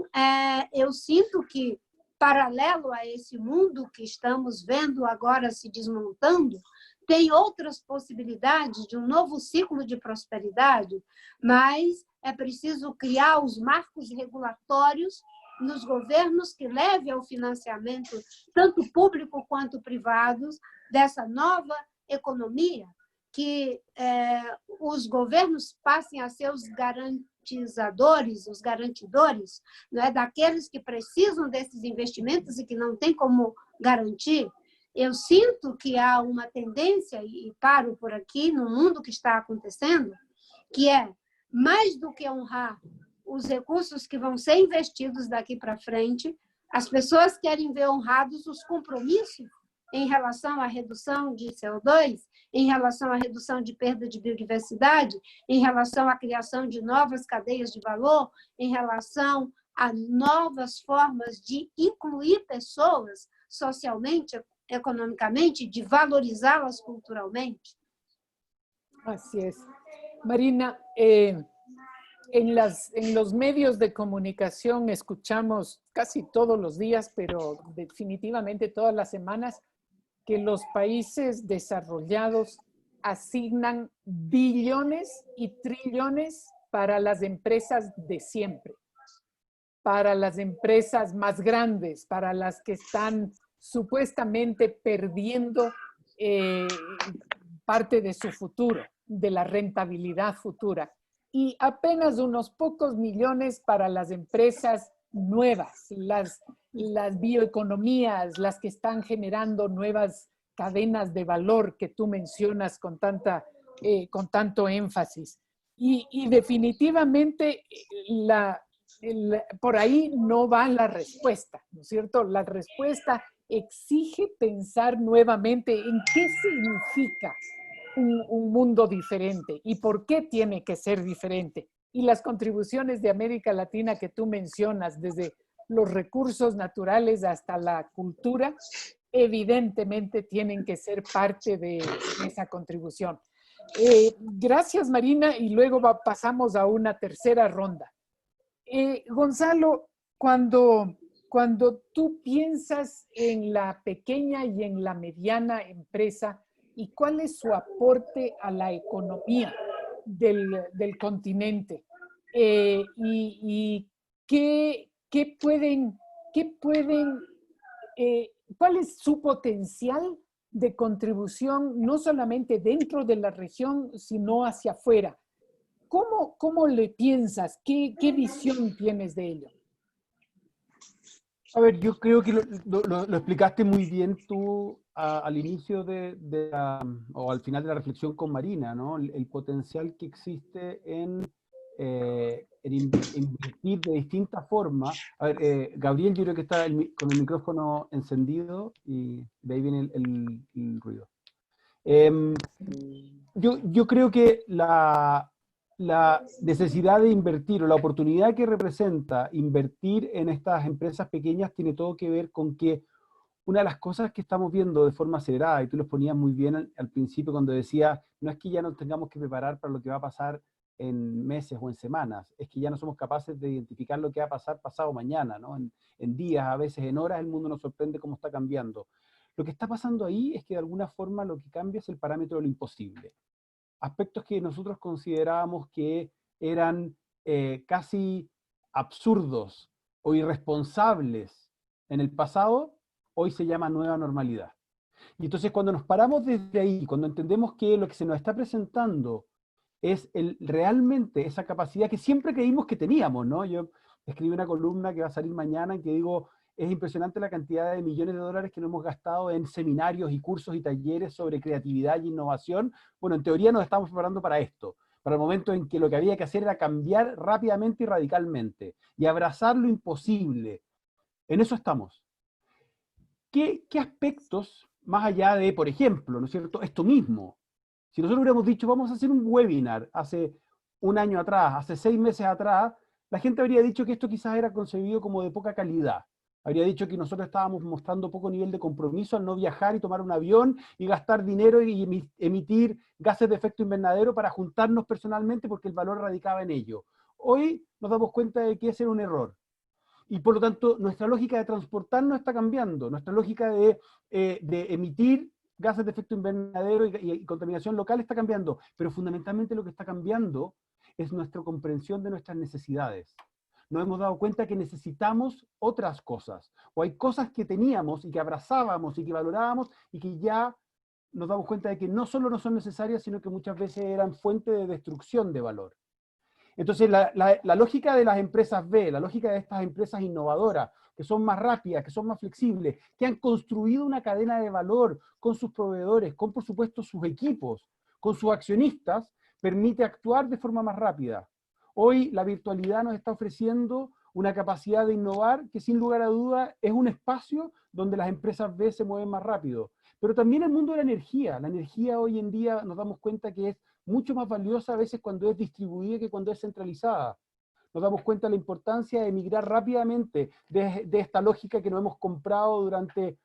eu sinto que, paralelo a esse mundo que estamos vendo agora se desmontando, tem outras possibilidades de um novo ciclo de prosperidade, mas é preciso criar os marcos regulatórios nos governos que levem ao financiamento, tanto público quanto privados, dessa nova economia, que os governos passem a ser os garantizadores, os garantidores, não é, daqueles que precisam desses investimentos e que não têm como garantir. Eu sinto que há uma tendência, e paro por aqui, no mundo que está acontecendo, que é, mais do que honrar os recursos que vão ser investidos daqui para frente, as pessoas querem ver honrados os compromissos em relação à redução de CO2, em relação à redução de perda de biodiversidade, em relação à criação de novas cadeias de valor, em relação a novas formas de incluir pessoas socialmente, economicamente, de valorizá-las culturalmente. Así es. Marina, en los medios de comunicación escuchamos casi todos los días, pero definitivamente todas las semanas, que los países desarrollados asignan billones y trillones para las empresas de siempre, para las empresas más grandes, para las que están supuestamente perdiendo parte de su futuro, de la rentabilidad futura, y apenas unos pocos millones para las empresas nuevas, las bioeconomías, las que están generando nuevas cadenas de valor que tú mencionas con tanto énfasis. Y definitivamente por ahí no va la respuesta, ¿no es cierto? La respuesta exige pensar nuevamente en qué significa un mundo diferente y por qué tiene que ser diferente. Y las contribuciones de América Latina que tú mencionas, desde los recursos naturales hasta la cultura, evidentemente tienen que ser parte de esa contribución. Gracias, Marina, y luego pasamos a una tercera ronda. Gonzalo, cuando tú piensas en la pequeña y en la mediana empresa, ¿y cuál es su aporte a la economía del continente? ¿Y cuál es su potencial de contribución, no solamente dentro de la región, sino hacia afuera? ¿Cómo le piensas? ¿Qué visión tienes de ello? A ver, yo creo que lo explicaste muy bien tú al inicio o al final de la reflexión con Marina, ¿no? El potencial que existe en invertir de distintas formas. A ver, Gabriel, yo creo que está con el micrófono encendido y de ahí viene el ruido. Yo creo que la necesidad de invertir o la oportunidad que representa invertir en estas empresas pequeñas tiene todo que ver con que una de las cosas que estamos viendo de forma acelerada, y tú lo ponías muy bien al principio cuando decía, no es que ya nos tengamos que preparar para lo que va a pasar en meses o en semanas, es que ya no somos capaces de identificar lo que va a pasar pasado mañana, ¿no? En días, a veces en horas, el mundo nos sorprende cómo está cambiando. Lo que está pasando ahí es que de alguna forma lo que cambia es el parámetro de lo imposible. Aspectos que nosotros considerábamos que eran casi absurdos o irresponsables en el pasado, hoy se llama nueva normalidad. Y entonces cuando nos paramos desde ahí, cuando entendemos que lo que se nos está presentando es realmente esa capacidad que siempre creímos que teníamos, ¿no? Yo escribí una columna que va a salir mañana en que digo, es impresionante la cantidad de millones de dólares que nos hemos gastado en seminarios y cursos y talleres sobre creatividad y innovación. Bueno, en teoría nos estamos preparando para esto, para el momento en que lo que había que hacer era cambiar rápidamente y radicalmente, y abrazar lo imposible. En eso estamos. ¿Qué aspectos, más allá de, por ejemplo, ¿no es cierto?, esto mismo? Si nosotros hubiéramos dicho, vamos a hacer un webinar hace un año atrás, hace 6 meses atrás, la gente habría dicho que esto quizás era concebido como de poca calidad. Habría dicho que nosotros estábamos mostrando poco nivel de compromiso al no viajar y tomar un avión y gastar dinero y emitir gases de efecto invernadero para juntarnos personalmente porque el valor radicaba en ello. Hoy nos damos cuenta de que ese era un error. Y por lo tanto, nuestra lógica de transportarnos está cambiando. Nuestra lógica de emitir gases de efecto invernadero y contaminación local está cambiando. Pero fundamentalmente lo que está cambiando es nuestra comprensión de nuestras necesidades. Nos hemos dado cuenta que necesitamos otras cosas. O hay cosas que teníamos y que abrazábamos y que valorábamos y que ya nos damos cuenta de que no solo no son necesarias, sino que muchas veces eran fuente de destrucción de valor. Entonces, la lógica de las empresas B, la lógica de estas empresas innovadoras, que son más rápidas, que son más flexibles, que han construido una cadena de valor con sus proveedores, con, por supuesto, sus equipos, con sus accionistas, permite actuar de forma más rápida. Hoy la virtualidad nos está ofreciendo una capacidad de innovar que sin lugar a duda es un espacio donde las empresas B se mueven más rápido. Pero también el mundo de la energía hoy en día nos damos cuenta que es mucho más valiosa a veces cuando es distribuida que cuando es centralizada. Nos damos cuenta de la importancia de migrar rápidamente de esta lógica que nos hemos comprado durante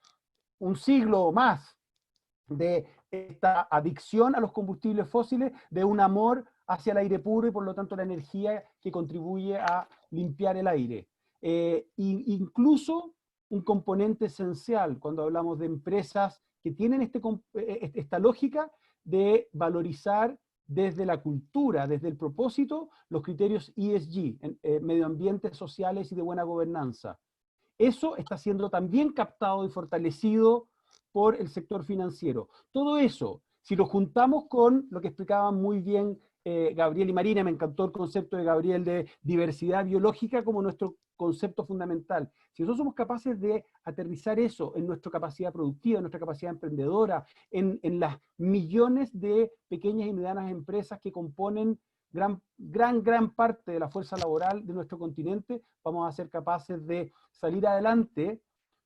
un siglo o más, de esta adicción a los combustibles fósiles, de un amor hacia el aire puro y por lo tanto la energía que contribuye a limpiar el aire. Incluso un componente esencial cuando hablamos de empresas que tienen esta lógica de valorizar desde la cultura, desde el propósito, los criterios ESG, medioambientes sociales y de buena gobernanza. Eso está siendo también captado y fortalecido por el sector financiero. Todo eso, si lo juntamos con lo que explicaban muy bien Gabriel y Marina, me encantó el concepto de Gabriel de diversidad biológica como nuestro concepto fundamental. Si nosotros somos capaces de aterrizar eso en nuestra capacidad productiva, en nuestra capacidad emprendedora, en las millones de pequeñas y medianas empresas que componen gran parte de la fuerza laboral de nuestro continente, vamos a ser capaces de salir adelante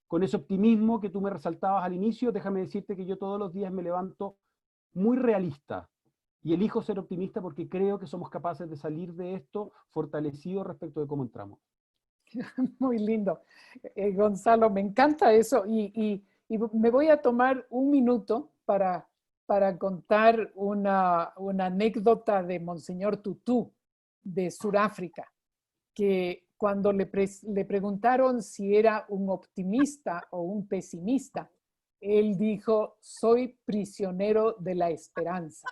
con ese optimismo que tú me resaltabas al inicio. Déjame decirte que yo todos los días me levanto muy realista y elijo ser optimista porque creo que somos capaces de salir de esto fortalecidos respecto de cómo entramos. Muy lindo. Gonzalo, me encanta eso y me voy a tomar un minuto para contar una anécdota de Monseñor Tutu de Sudáfrica, que cuando le preguntaron si era un optimista o un pesimista, él dijo, soy prisionero de la esperanza.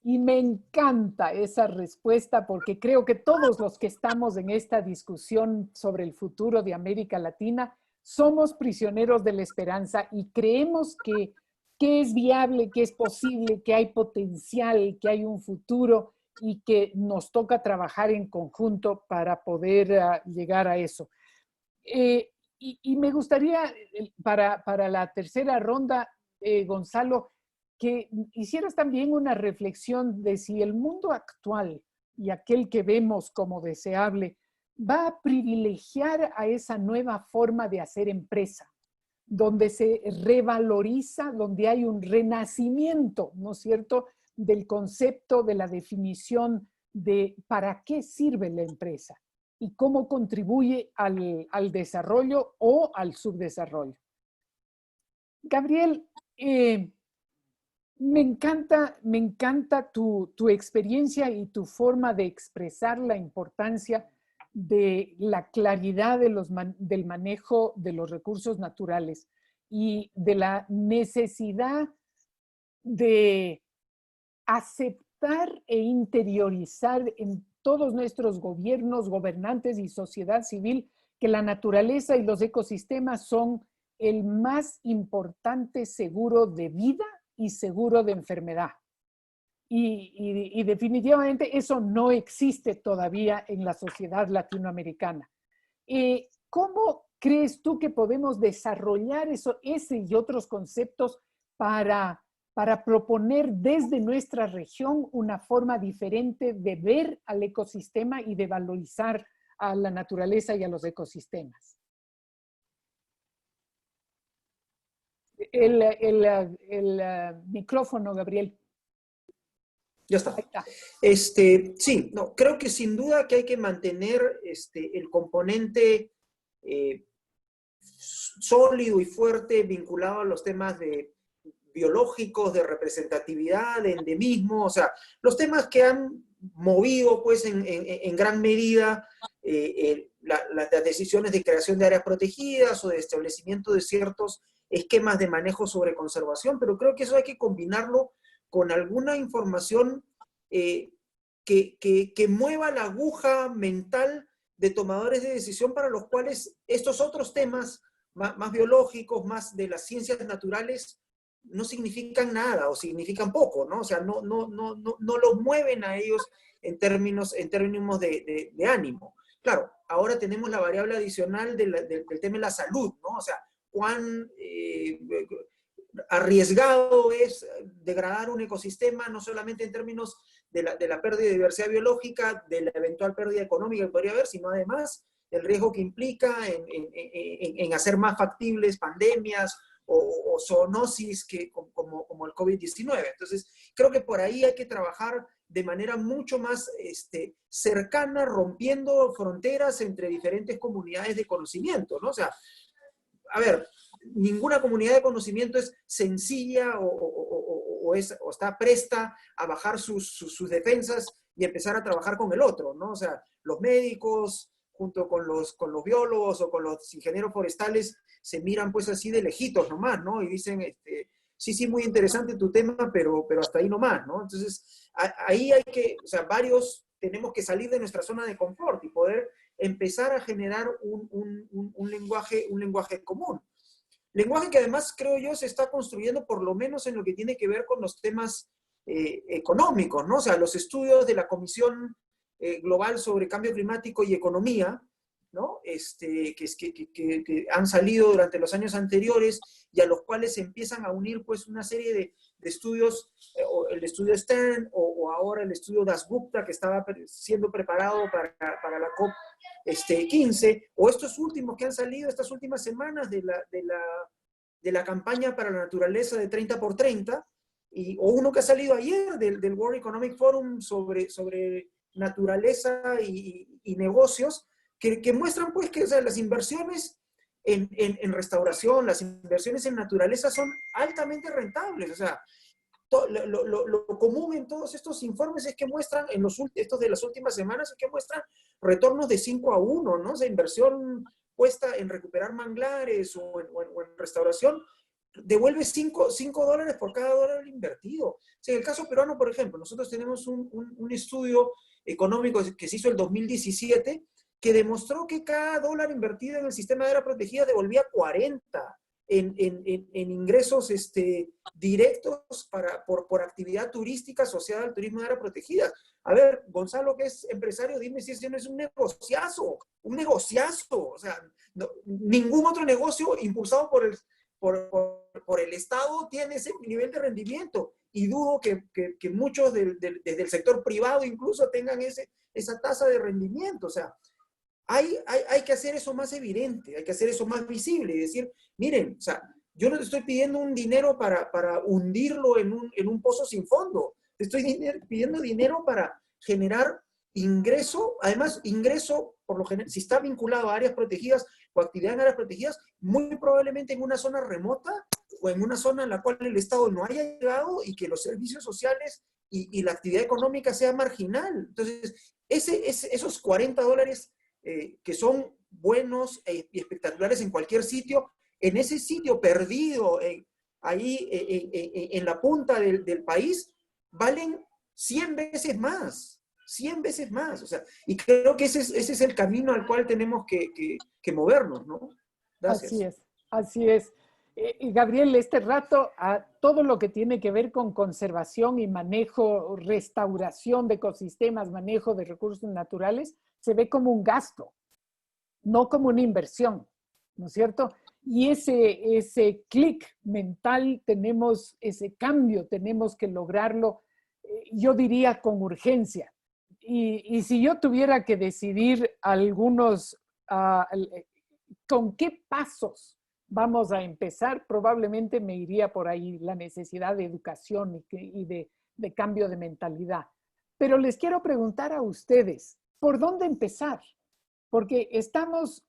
Y me encanta esa respuesta porque creo que todos los que estamos en esta discusión sobre el futuro de América Latina somos prisioneros de la esperanza y creemos que es viable, que es posible, que hay potencial, que hay un futuro y que nos toca trabajar en conjunto para poder llegar a eso. Y me gustaría, para la tercera ronda, Gonzalo, que hicieras también una reflexión de si el mundo actual y aquel que vemos como deseable va a privilegiar a esa nueva forma de hacer empresa, donde se revaloriza, donde hay un renacimiento, ¿no es cierto?, del concepto, de la definición de para qué sirve la empresa y cómo contribuye al desarrollo o al subdesarrollo. Gabriel, Me encanta tu experiencia y tu forma de expresar la importancia de la claridad del manejo de los recursos naturales y de la necesidad de aceptar e interiorizar en todos nuestros gobiernos, gobernantes y sociedad civil que la naturaleza y los ecosistemas son el más importante seguro de vida y seguro de enfermedad. Y definitivamente eso no existe todavía en la sociedad latinoamericana. ¿Cómo crees tú que podemos desarrollar ese y otros conceptos para proponer desde nuestra región una forma diferente de ver al ecosistema y de valorizar a la naturaleza y a los ecosistemas? El micrófono, Gabriel. Ya está. Ahí está. Sí, no, creo que sin duda que hay que mantener el componente sólido y fuerte vinculado a los temas biológicos, de representatividad, de endemismo, o sea, los temas que han movido pues en gran medida las decisiones de creación de áreas protegidas o de establecimiento de ciertos esquemas de manejo sobre conservación, pero creo que eso hay que combinarlo con alguna información que mueva la aguja mental de tomadores de decisión para los cuales estos otros temas más biológicos, más de las ciencias naturales, no significan nada o significan poco, ¿no? O sea, no los mueven a ellos en términos de ánimo. Claro, ahora tenemos la variable adicional del tema de la salud, ¿no? O sea, cuán arriesgado es degradar un ecosistema, no solamente en términos de la pérdida de diversidad biológica, de la eventual pérdida económica que podría haber, sino además el riesgo que implica en hacer más factibles pandemias o zoonosis como el COVID-19. Entonces, creo que por ahí hay que trabajar de manera mucho más cercana, rompiendo fronteras entre diferentes comunidades de conocimiento, ¿no? O sea, a ver, ninguna comunidad de conocimiento es sencilla o está presta a bajar sus defensas y empezar a trabajar con el otro, ¿no? O sea, los médicos junto con los biólogos o con los ingenieros forestales se miran pues así de lejitos nomás, ¿no? Y dicen, sí, muy interesante tu tema, pero hasta ahí nomás, ¿no? Entonces, ahí hay que, o sea, varios tenemos que salir de nuestra zona de confort y poder empezar a generar un lenguaje común. Lenguaje que además, creo yo, se está construyendo por lo menos en lo que tiene que ver con los temas económicos, ¿no? O sea, los estudios de la Comisión Global sobre Cambio Climático y Economía, ¿no? Que han salido durante los años anteriores y a los cuales se empiezan a unir pues una serie de estudios, el estudio Stern o ahora el estudio Dasgupta que estaba siendo preparado para la COP 15, o estos últimos que han salido estas últimas semanas de la campaña para la naturaleza de 30 por 30, o uno que ha salido ayer del World Economic Forum sobre naturaleza y negocios, que muestran pues que, o sea, las inversiones en restauración, las inversiones en naturaleza son altamente rentables. O sea, lo común en todos estos informes es que muestran, estos de las últimas semanas, es que muestran retornos de 5-1, ¿no? O sea, inversión puesta en recuperar manglares o en restauración, devuelve $5 por cada dólar invertido. O sea, en el caso peruano, por ejemplo, nosotros tenemos un estudio económico que se hizo en el 2017 que demostró que cada dólar invertido en el sistema de área protegida devolvía 40 en ingresos directos por actividad turística asociada al turismo de área protegida. A ver, Gonzalo, que es empresario, dime si ese no es un negociazo, o sea, ningún otro negocio impulsado por el Estado tiene ese nivel de rendimiento, y dudo que muchos desde el sector privado incluso tengan esa tasa de rendimiento. O sea, hay que hacer eso más evidente, hay que hacer eso más visible y decir, miren, o sea, yo no te estoy pidiendo un dinero para hundirlo en un pozo sin fondo, te estoy pidiendo dinero para generar ingreso, además ingreso, por lo general, si está vinculado a áreas protegidas o actividad en áreas protegidas, muy probablemente en una zona remota, o en una zona en la cual el Estado no haya llegado y que los servicios sociales y la actividad económica sea marginal. Entonces, esos $40 que son buenos y espectaculares en cualquier sitio, en ese sitio perdido, ahí en la punta del país, valen 100 veces más. 100 veces más. O sea, y creo que ese es el camino al cual tenemos que movernos, ¿no? Gracias. Así es, así es. Gabriel, este rato, a todo lo que tiene que ver con conservación y manejo, restauración de ecosistemas, manejo de recursos naturales, se ve como un gasto, no como una inversión, ¿no es cierto? Y ese clic mental, ese cambio, tenemos que lograrlo, yo diría, con urgencia. Y si yo tuviera que decidir con qué pasos vamos a empezar, probablemente me iría por ahí la necesidad de educación y de cambio de mentalidad. Pero les quiero preguntar a ustedes, ¿por dónde empezar? Porque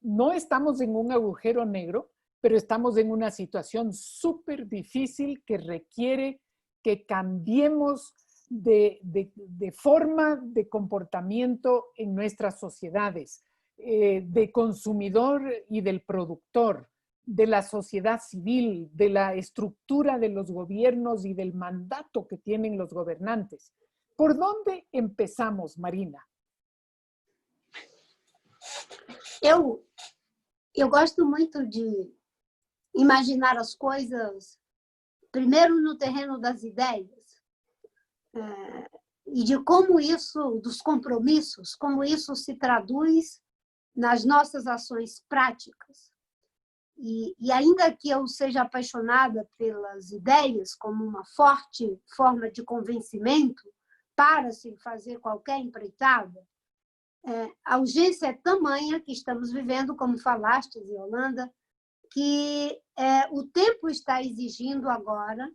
no estamos en un agujero negro, pero estamos en una situación súper difícil que requiere que cambiemos de forma de comportamiento en nuestras sociedades, de consumidor y del productor, de la sociedad civil, de la estructura de los gobiernos y del mandato que tienen los gobernantes. ¿Por dónde empezamos, Marina? Eu gosto muito de imaginar as coisas, primeiro no terreno das ideias, e de como isso, dos compromissos, como isso se traduz nas nossas ações práticas. E ainda que eu seja apaixonada pelas ideias como uma forte forma de convencimento para se fazer qualquer empreitada, a urgência é tamanha que estamos vivendo, como falastes, Yolanda, que o tempo está exigindo agora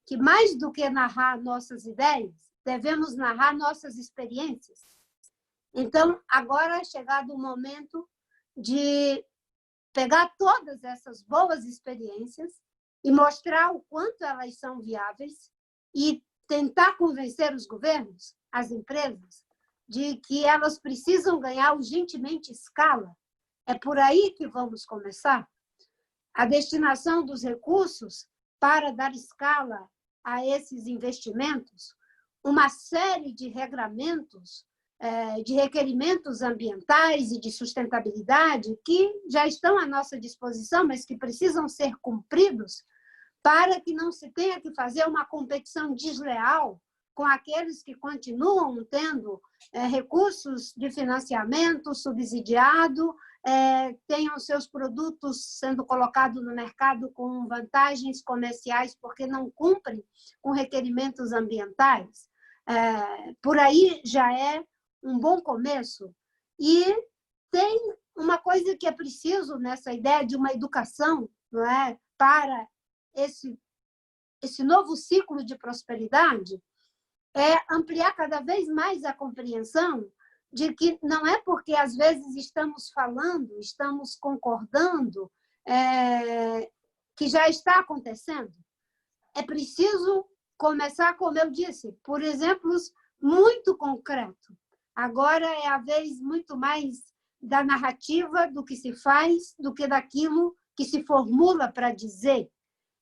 que, mais do que narrar nossas ideias, devemos narrar nossas experiências. Então, agora é chegado o momento de pegar todas essas boas experiências e mostrar o quanto elas são viáveis e tentar convencer os governos, as empresas, de que elas precisam ganhar urgentemente escala. É por aí que vamos começar. A destinação dos recursos para dar escala a esses investimentos, uma série de regramentos, de requerimentos ambientais e de sustentabilidade que já estão à nossa disposição, mas que precisam ser cumpridos para que não se tenha que fazer uma competição desleal com aqueles que continuam tendo recursos de financiamento subsidiado, tenham seus produtos sendo colocados no mercado com vantagens comerciais porque não cumprem com requerimentos ambientais. Por aí já é um bom começo. E tem uma coisa que é preciso nessa ideia de uma educação, não é, para esse novo ciclo de prosperidade, é ampliar cada vez mais a compreensão de que não é porque às vezes estamos falando, estamos concordando, que já está acontecendo. É preciso começar, como eu disse, por exemplos muito concretos. Agora é a vez muito mais da narrativa do que se faz, do que daquilo que se formula para dizer.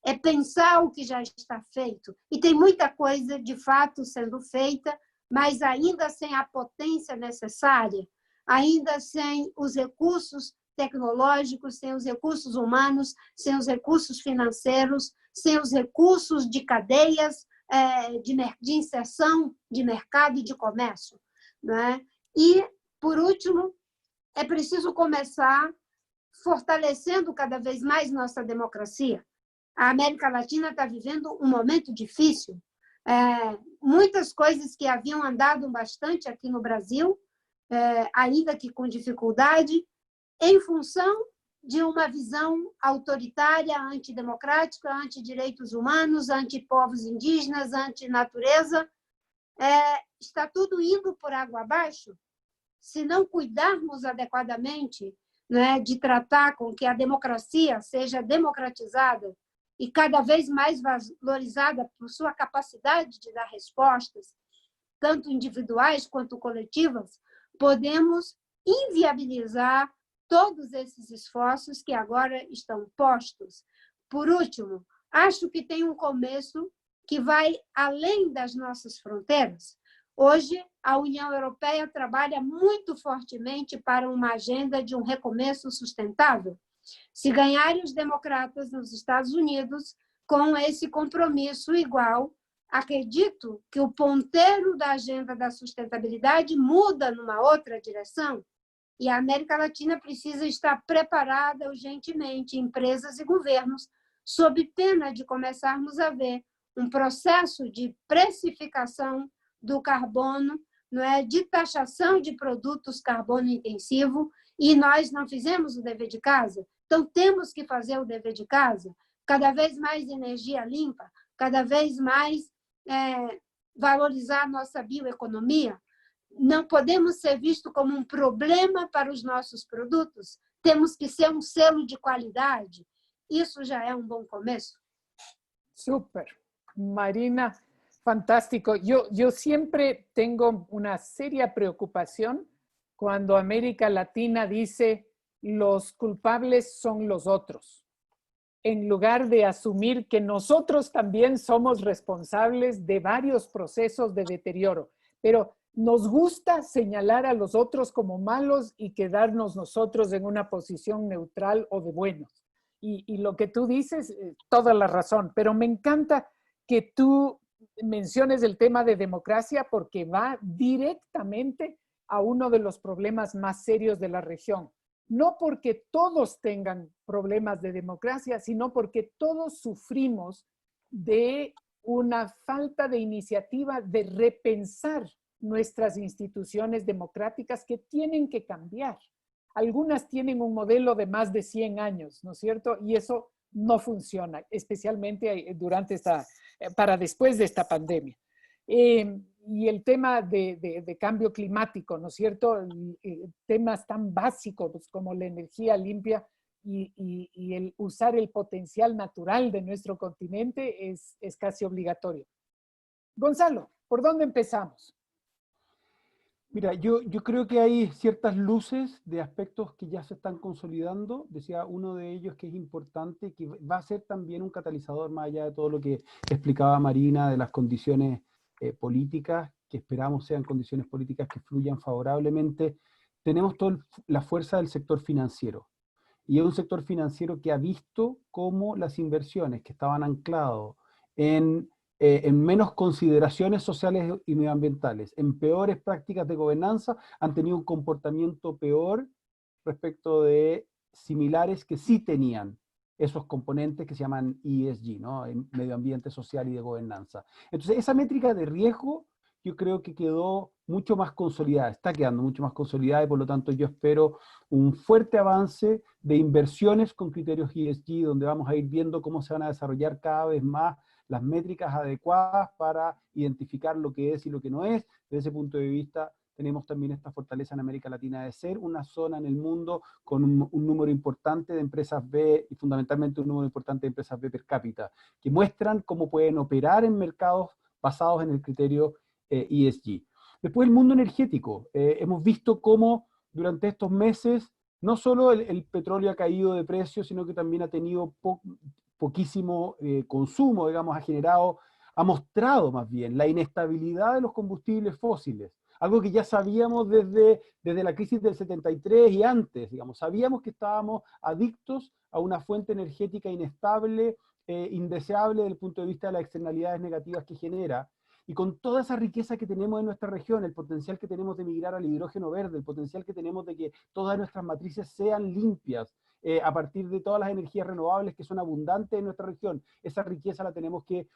É pensar o que já está feito. E tem muita coisa, de fato, sendo feita, mas ainda sem a potência necessária, ainda sem os recursos tecnológicos, sem os recursos humanos, sem os recursos financeiros, sem os recursos de cadeias de inserção de mercado e de comércio. Né? E, por último, é preciso começar fortalecendo cada vez mais nossa democracia. A América Latina está vivendo um momento difícil. Muitas coisas que haviam andado bastante aqui no Brasil, ainda que com dificuldade, em função de uma visão autoritária, antidemocrática, anti-direitos humanos, anti-povos indígenas, anti-natureza. Está tudo indo por água abaixo se não cuidarmos adequadamente, né, de tratar com que a democracia seja democratizada e cada vez mais valorizada por sua capacidade de dar respostas, tanto individuais quanto coletivas, podemos inviabilizar todos esses esforços que agora estão postos. Por último, acho que tem um começo que vai além das nossas fronteiras. Hoje, a União Europeia trabalha muito fortemente para uma agenda de um recomeço sustentável. Se ganharem os democratas nos Estados Unidos com esse compromisso igual, acredito que o ponteiro da agenda da sustentabilidade muda numa outra direção e a América Latina precisa estar preparada urgentemente, empresas e governos, sob pena de começarmos a ver um processo de precificação do carbono, não é, de taxação de produtos carbono intensivo, e nós não fizemos o dever de casa. Então, temos que fazer o dever de casa, cada vez mais energia limpa, cada vez mais valorizar a nossa bioeconomia. Não podemos ser vistos como um problema para os nossos produtos, temos que ser um selo de qualidade. Isso já é um bom começo. Súper. Marina, fantástico. Yo siempre tengo una seria preocupación cuando América Latina dice los culpables son los otros, en lugar de asumir que nosotros también somos responsables de varios procesos de deterioro. Pero nos gusta señalar a los otros como malos y quedarnos nosotros en una posición neutral o de buenos. Y lo que tú dices, toda la razón, pero me encanta que tú menciones el tema de democracia porque va directamente a uno de los problemas más serios de la región. No porque todos tengan problemas de democracia, sino porque todos sufrimos de una falta de iniciativa de repensar nuestras instituciones democráticas que tienen que cambiar. Algunas tienen un modelo de más de 100 años, ¿no es cierto? Y eso no funciona, especialmente para después de esta pandemia. Y el tema de cambio climático, ¿no es cierto? Temas tan básicos como la energía limpia y el usar el potencial natural de nuestro continente es casi obligatorio. Gonzalo, ¿por dónde empezamos? Mira, yo creo que hay ciertas luces de aspectos que ya se están consolidando. Decía uno de ellos que es importante, que va a ser también un catalizador más allá de todo lo que explicaba Marina, de las condiciones políticas, que esperamos sean condiciones políticas que fluyan favorablemente. Tenemos toda la fuerza del sector financiero. Y es un sector financiero que ha visto cómo las inversiones que estaban ancladas en menos consideraciones sociales y medioambientales, en peores prácticas de gobernanza, han tenido un comportamiento peor respecto de similares que sí tenían esos componentes que se llaman ESG, ¿no? En medio ambiente, social y de gobernanza. Entonces, esa métrica de riesgo yo creo que quedó mucho más consolidada, está quedando mucho más consolidada y por lo tanto yo espero un fuerte avance de inversiones con criterios ESG, donde vamos a ir viendo cómo se van a desarrollar cada vez más las métricas adecuadas para identificar lo que es y lo que no es. Desde ese punto de vista, tenemos también esta fortaleza en América Latina de ser una zona en el mundo con un número importante de empresas B y fundamentalmente un número importante de empresas B per cápita, que muestran cómo pueden operar en mercados basados en el criterio ESG. Después el mundo energético. Hemos visto cómo durante estos meses no solo el petróleo ha caído de precio, sino que también ha tenido poquísimo consumo, digamos, ha mostrado más bien la inestabilidad de los combustibles fósiles. Algo que ya sabíamos desde la crisis del 73 y antes, digamos. Sabíamos que estábamos adictos a una fuente energética inestable, indeseable desde el punto de vista de las externalidades negativas que genera. Y con toda esa riqueza que tenemos en nuestra región, el potencial que tenemos de migrar al hidrógeno verde, el potencial que tenemos de que todas nuestras matrices sean limpias, a partir de todas las energías renovables que son abundantes en nuestra región, esa riqueza la tenemos que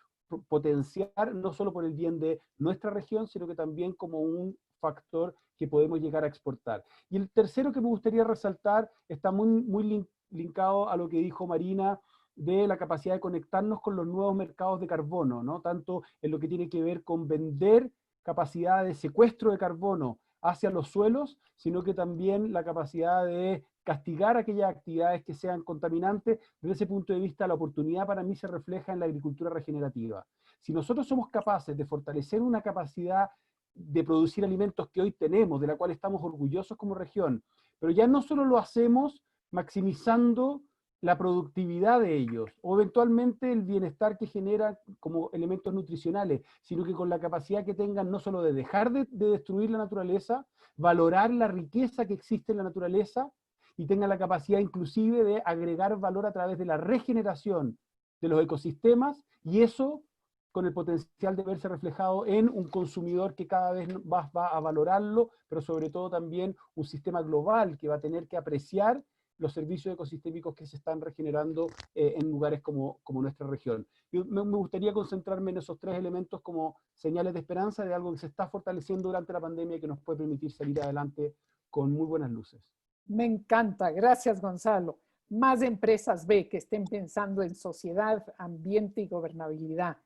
potenciar no solo por el bien de nuestra región, sino que también como un factor que podemos llegar a exportar. Y el tercero que me gustaría resaltar está muy linkado a lo que dijo Marina, de la capacidad de conectarnos con los nuevos mercados de carbono, ¿no? Tanto en lo que tiene que ver con vender capacidad de secuestro de carbono hacia los suelos, sino que también la capacidad de castigar aquellas actividades que sean contaminantes. Desde ese punto de vista, la oportunidad para mí se refleja en la agricultura regenerativa. Si nosotros somos capaces de fortalecer una capacidad de producir alimentos que hoy tenemos, de la cual estamos orgullosos como región, pero ya no solo lo hacemos maximizando la productividad de ellos, o eventualmente el bienestar que genera como elementos nutricionales, sino que con la capacidad que tengan no solo de dejar de destruir la naturaleza, valorar la riqueza que existe en la naturaleza, y tengan la capacidad inclusive de agregar valor a través de la regeneración de los ecosistemas, y eso con el potencial de verse reflejado en un consumidor que cada vez va a valorarlo, pero sobre todo también un sistema global que va a tener que apreciar los servicios ecosistémicos que se están regenerando en lugares como nuestra región. Yo me gustaría concentrarme en esos tres elementos como señales de esperanza de algo que se está fortaleciendo durante la pandemia y que nos puede permitir salir adelante con muy buenas luces. Me encanta, gracias Gonzalo. Más empresas B que estén pensando en sociedad, ambiente y gobernabilidad.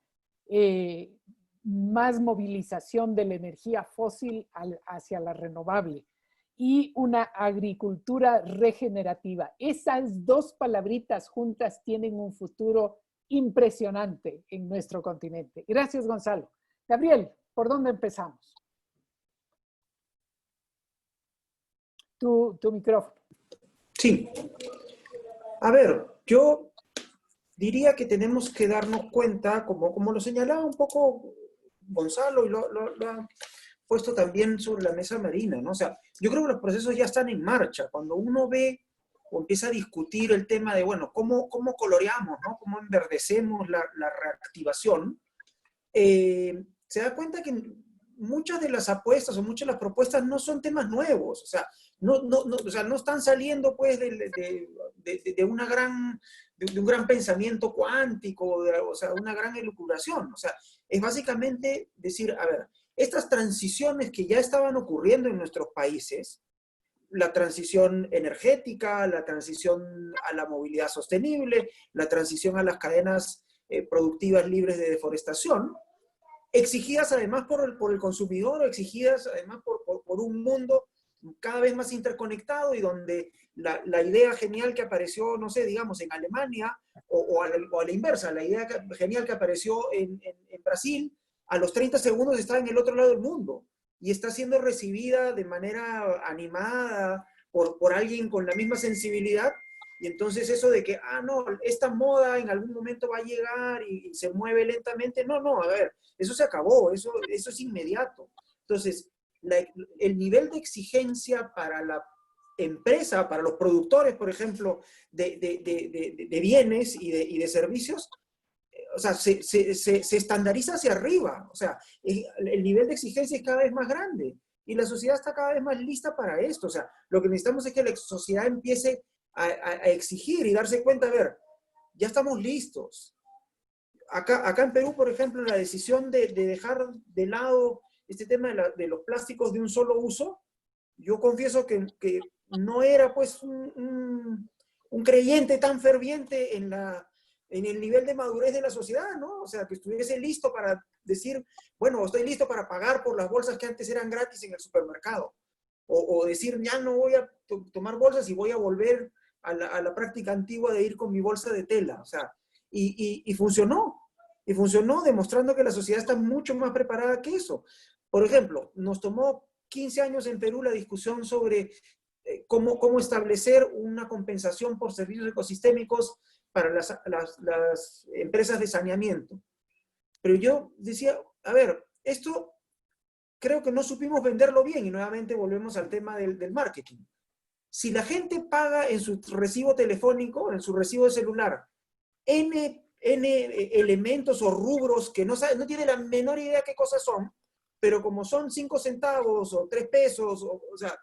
Más movilización de la energía fósil hacia la renovable y una agricultura regenerativa. Esas dos palabritas juntas tienen un futuro impresionante en nuestro continente. Gracias, Gonzalo. Gabriel, ¿por dónde empezamos? Tu micrófono. Sí. A ver, yo diría que tenemos que darnos cuenta, como lo señalaba un poco Gonzalo, y lo ha puesto también sobre la mesa Marina, ¿no? O sea, yo creo que los procesos ya están en marcha. Cuando uno ve o empieza a discutir el tema de, bueno, cómo coloreamos, ¿no? Cómo enverdecemos la reactivación, se da cuenta que muchas de las apuestas o muchas de las propuestas no son temas nuevos. O sea, no están saliendo pues de un gran pensamiento cuántico, o sea, una gran elucubración. O sea, es básicamente decir, a ver, estas transiciones que ya estaban ocurriendo en nuestros países, la transición energética, la transición a la movilidad sostenible, la transición a las cadenas productivas libres de deforestación, exigidas además por el consumidor, exigidas además por un mundo cada vez más interconectado y donde la idea genial que apareció, no sé, digamos, en Alemania, o a la inversa, la idea genial que apareció en Brasil, a los 30 segundos está en el otro lado del mundo y está siendo recibida de manera animada por alguien con la misma sensibilidad. Y entonces eso de que, no, esta moda en algún momento va a llegar y se mueve lentamente, no, a ver, eso se acabó, eso es inmediato. Entonces, el nivel de exigencia para la empresa, para los productores, por ejemplo, de bienes y de servicios, o sea, se estandariza hacia arriba. O sea, el nivel de exigencia es cada vez más grande y la sociedad está cada vez más lista para esto. O sea, lo que necesitamos es que la sociedad empiece a exigir y darse cuenta, a ver, ya estamos listos. Acá en Perú, por ejemplo, la decisión de dejar de lado este tema de los plásticos de un solo uso, yo confieso que no era pues un creyente tan ferviente en el nivel de madurez de la sociedad, ¿no? O sea, que estuviese listo para decir, bueno, estoy listo para pagar por las bolsas que antes eran gratis en el supermercado. O decir, ya no voy a tomar bolsas y voy a volver a la práctica antigua de ir con mi bolsa de tela. O sea, y funcionó. Y funcionó demostrando que la sociedad está mucho más preparada que eso. Por ejemplo, nos tomó 15 años en Perú la discusión sobre cómo establecer una compensación por servicios ecosistémicos para las empresas de saneamiento. Pero yo decía, a ver, esto creo que no supimos venderlo bien y nuevamente volvemos al tema del marketing. Si la gente paga en su recibo telefónico, en su recibo de celular, N elementos o rubros que no tiene la menor idea qué cosas son, pero como son 5 centavos o 3 pesos, o sea,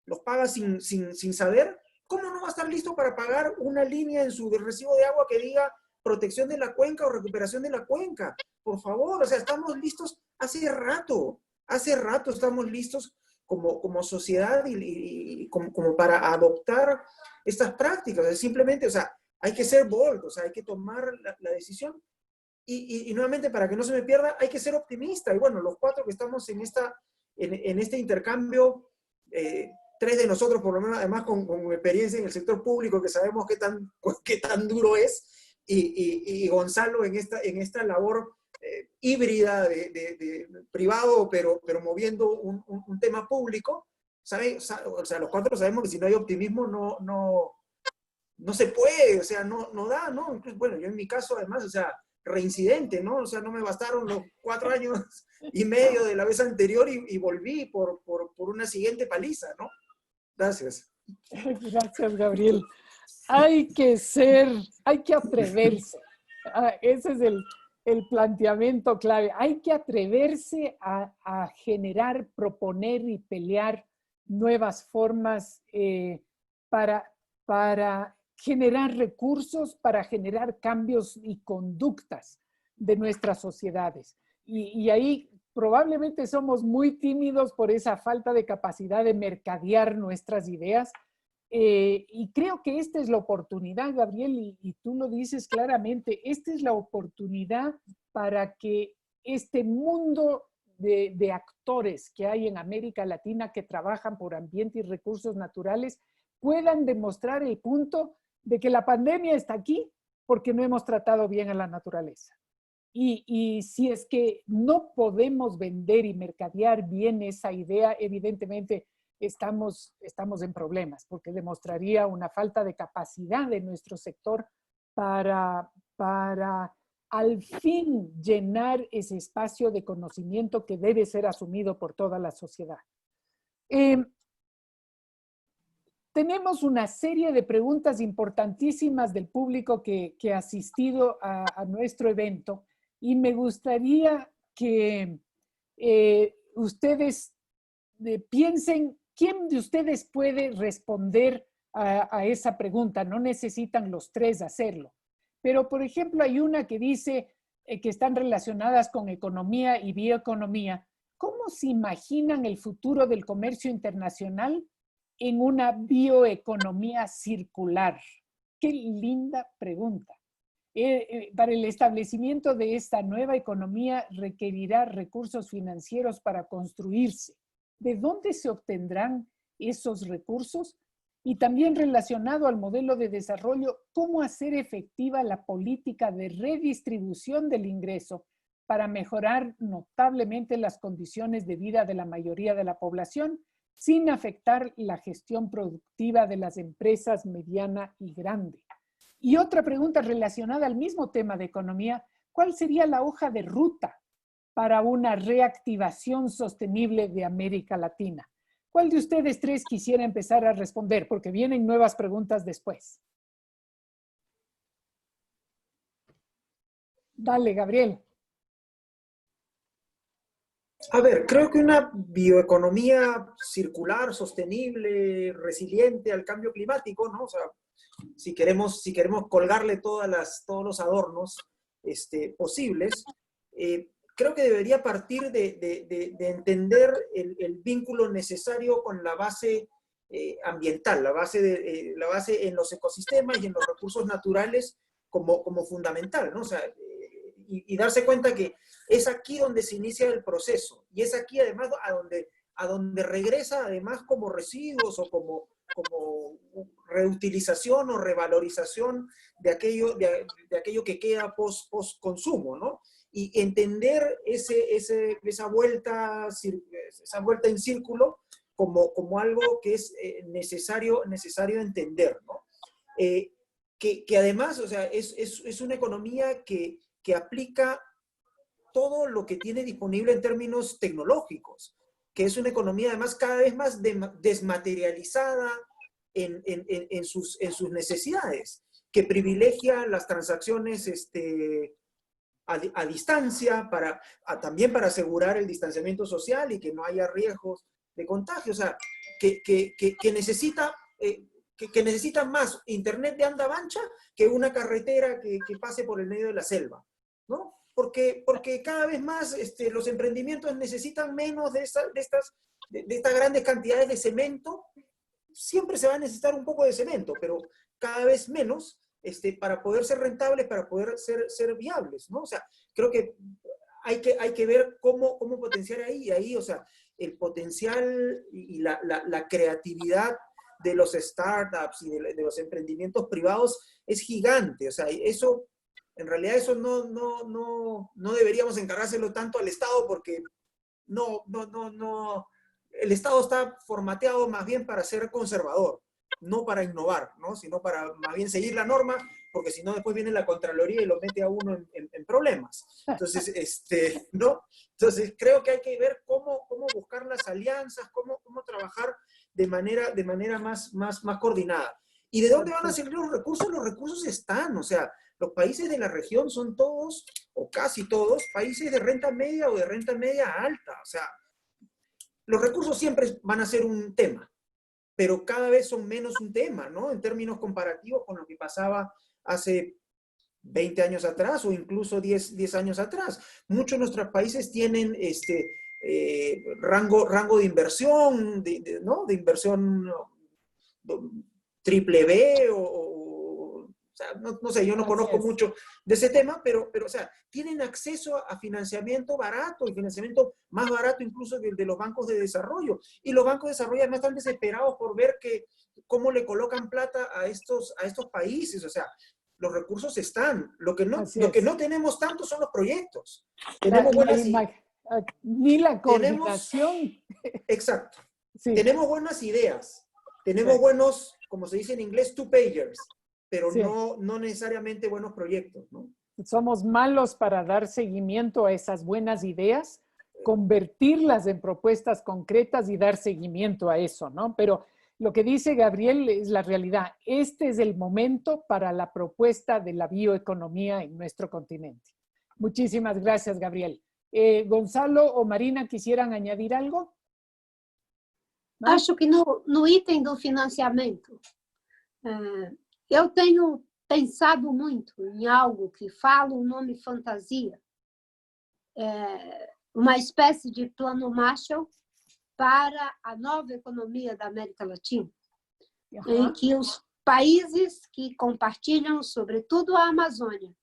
los paga sin saber, ¿cómo no va a estar listo para pagar una línea en su recibo de agua que diga protección de la cuenca o recuperación de la cuenca? Por favor, o sea, estamos listos hace rato estamos listos como sociedad y como para adoptar estas prácticas. Es simplemente, o sea, hay que ser bold, o sea, hay que tomar la decisión. Y nuevamente, para que no se me pierda, hay que ser optimista. Y bueno, los 4 que estamos en en este intercambio, tres de nosotros, por lo menos, además con experiencia en el sector público, que sabemos qué tan duro es, y Gonzalo en esta labor híbrida de privado, pero moviendo un tema público, o sea, los cuatro sabemos que si no hay optimismo no se puede, o sea, no da, ¿no? Incluso, bueno, yo en mi caso, además, o sea, reincidente, ¿no? O sea, no me bastaron los 4 años y medio de la vez anterior y volví por una siguiente paliza, ¿no? Gracias. Gracias, Gabriel. Hay que atreverse. Ese es el planteamiento clave. Hay que atreverse a generar, proponer y pelear nuevas formas para generar recursos, para generar cambios y conductas de nuestras sociedades. Y ahí probablemente somos muy tímidos por esa falta de capacidad de mercadear nuestras ideas. Y creo que esta es la oportunidad, Gabriel, y tú lo dices claramente, esta es la oportunidad para que este mundo de actores que hay en América Latina que trabajan por ambiente y recursos naturales puedan demostrar el punto de que la pandemia está aquí porque no hemos tratado bien a la naturaleza. Y si es que no podemos vender y mercadear bien esa idea, evidentemente estamos en problemas, porque demostraría una falta de capacidad de nuestro sector para al fin llenar ese espacio de conocimiento que debe ser asumido por toda la sociedad. Tenemos una serie de preguntas importantísimas del público que ha asistido a nuestro evento y me gustaría que ustedes piensen quién de ustedes puede responder a esa pregunta. No necesitan los tres hacerlo. Pero, por ejemplo, hay una que dice que están relacionadas con economía y bioeconomía. ¿Cómo se imaginan el futuro del comercio internacional en una bioeconomía circular? ¡Qué linda pregunta! Para el establecimiento de esta nueva economía requerirá recursos financieros para construirse. ¿De dónde se obtendrán esos recursos? Y también relacionado al modelo de desarrollo, ¿cómo hacer efectiva la política de redistribución del ingreso para mejorar notablemente las condiciones de vida de la mayoría de la población sin afectar la gestión productiva de las empresas mediana y grande? Y otra pregunta relacionada al mismo tema de economía, ¿cuál sería la hoja de ruta para una reactivación sostenible de América Latina? ¿Cuál de ustedes tres quisiera empezar a responder? Porque vienen nuevas preguntas después. Dale, Gabriel. A ver, creo que una bioeconomía circular, sostenible, resiliente al cambio climático, ¿no? O sea, si queremos colgarle todos los adornos posibles, creo que debería partir de entender el vínculo necesario con la base ambiental, la base en los ecosistemas y en los recursos naturales como fundamental, ¿no? O sea, y darse cuenta que es aquí donde se inicia el proceso, y es aquí además a donde regresa además como residuos o como reutilización o revalorización de aquello que queda post-consumo, ¿no? Y entender esa vuelta en círculo como algo que es necesario entender, ¿no? Que además, o sea, es una economía que aplica todo lo que tiene disponible en términos tecnológicos, que es una economía además cada vez más desmaterializada en sus necesidades, que privilegia las transacciones a distancia, también para asegurar el distanciamiento social y que no haya riesgos de contagio, o sea, que necesita más internet de anda ancha que una carretera que pase por el medio de la selva, ¿no? Porque cada vez más los emprendimientos necesitan menos de estas grandes cantidades de cemento. Siempre se va a necesitar un poco de cemento, pero cada vez menos para poder ser rentables, para poder ser viables, ¿no? O sea, creo que hay que ver cómo potenciar ahí, o sea, el potencial y la creatividad de los startups y de los emprendimientos privados es gigante. O sea, eso, en realidad eso no deberíamos encargárselo tanto al Estado porque el Estado está formateado más bien para ser conservador, no para innovar, ¿no? Sino para más bien seguir la norma, porque si no después viene la Contraloría y lo mete a uno en problemas. Entonces, ¿no? Entonces creo que hay que ver cómo buscar las alianzas, cómo trabajar de manera más coordinada. ¿Y de dónde van a salir los recursos? Los recursos están, o sea, los países de la región son todos, o casi todos, países de renta media o de renta media alta. O sea, los recursos siempre van a ser un tema, pero cada vez son menos un tema, ¿no? En términos comparativos con lo que pasaba hace 20 años atrás o incluso 10 años atrás. Muchos de nuestros países tienen rango de inversión, ¿no? De inversión triple B o sea, no sé, yo no conozco mucho de ese tema, pero o sea, tienen acceso a financiamiento barato, y financiamiento más barato incluso de los bancos de desarrollo. Y los bancos de desarrollo además están desesperados por ver cómo le colocan plata a estos países. O sea, los recursos están. Lo que no tenemos tanto son los proyectos. Tenemos ni la coordinación. Exacto. Sí. Tenemos buenas ideas. Tenemos buenos, como se dice en inglés, two-pagers, pero no necesariamente buenos proyectos, ¿no? Somos malos para dar seguimiento a esas buenas ideas, convertirlas en propuestas concretas y dar seguimiento a eso, ¿no? Pero lo que dice Gabriel es la realidad. Este es el momento para la propuesta de la bioeconomía en nuestro continente. Muchísimas gracias, Gabriel. Gonzalo o Marina, ¿quisieran añadir algo? ¿No? Acho que no item do financiamento, eu tenho pensado muito em algo que fala um nome fantasia, uma espécie de plano Marshall para a nova economia da América Latina, em que os países que compartilham, sobretudo a Amazônia,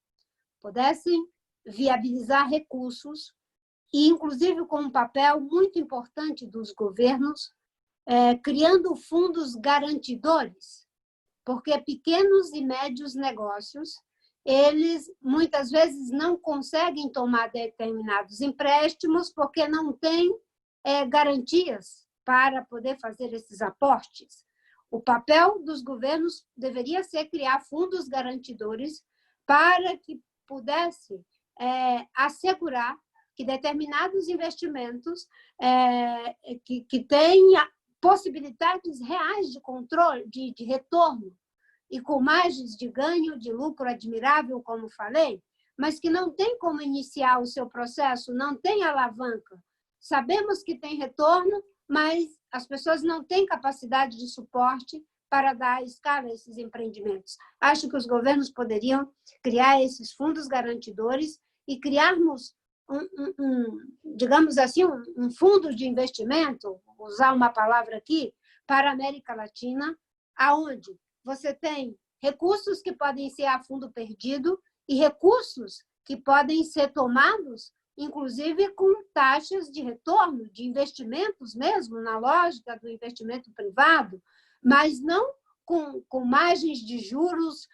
pudessem viabilizar recursos e, inclusive, com um papel muito importante dos governos, criando fundos garantidores, porque pequenos e médios negócios, eles muitas vezes não conseguem tomar determinados empréstimos porque não têm garantias para poder fazer esses aportes. O papel dos governos deveria ser criar fundos garantidores para que pudesse assegurar que determinados investimentos que tenha possibilidades reais de controle, de retorno, e com margens de ganho, de lucro admirável, como falei, mas que não tem como iniciar o seu processo, não tem alavanca. Sabemos que tem retorno, mas as pessoas não têm capacidade de suporte para dar escala a esses empreendimentos. Acho que os governos poderiam criar esses fundos garantidores e criarmos digamos assim, um fundo de investimento, usar uma palavra aqui, para a América Latina, aonde você tem recursos que podem ser a fundo perdido e recursos que podem ser tomados, inclusive com taxas de retorno, de investimentos mesmo, na lógica do investimento privado, mas não com margens de juros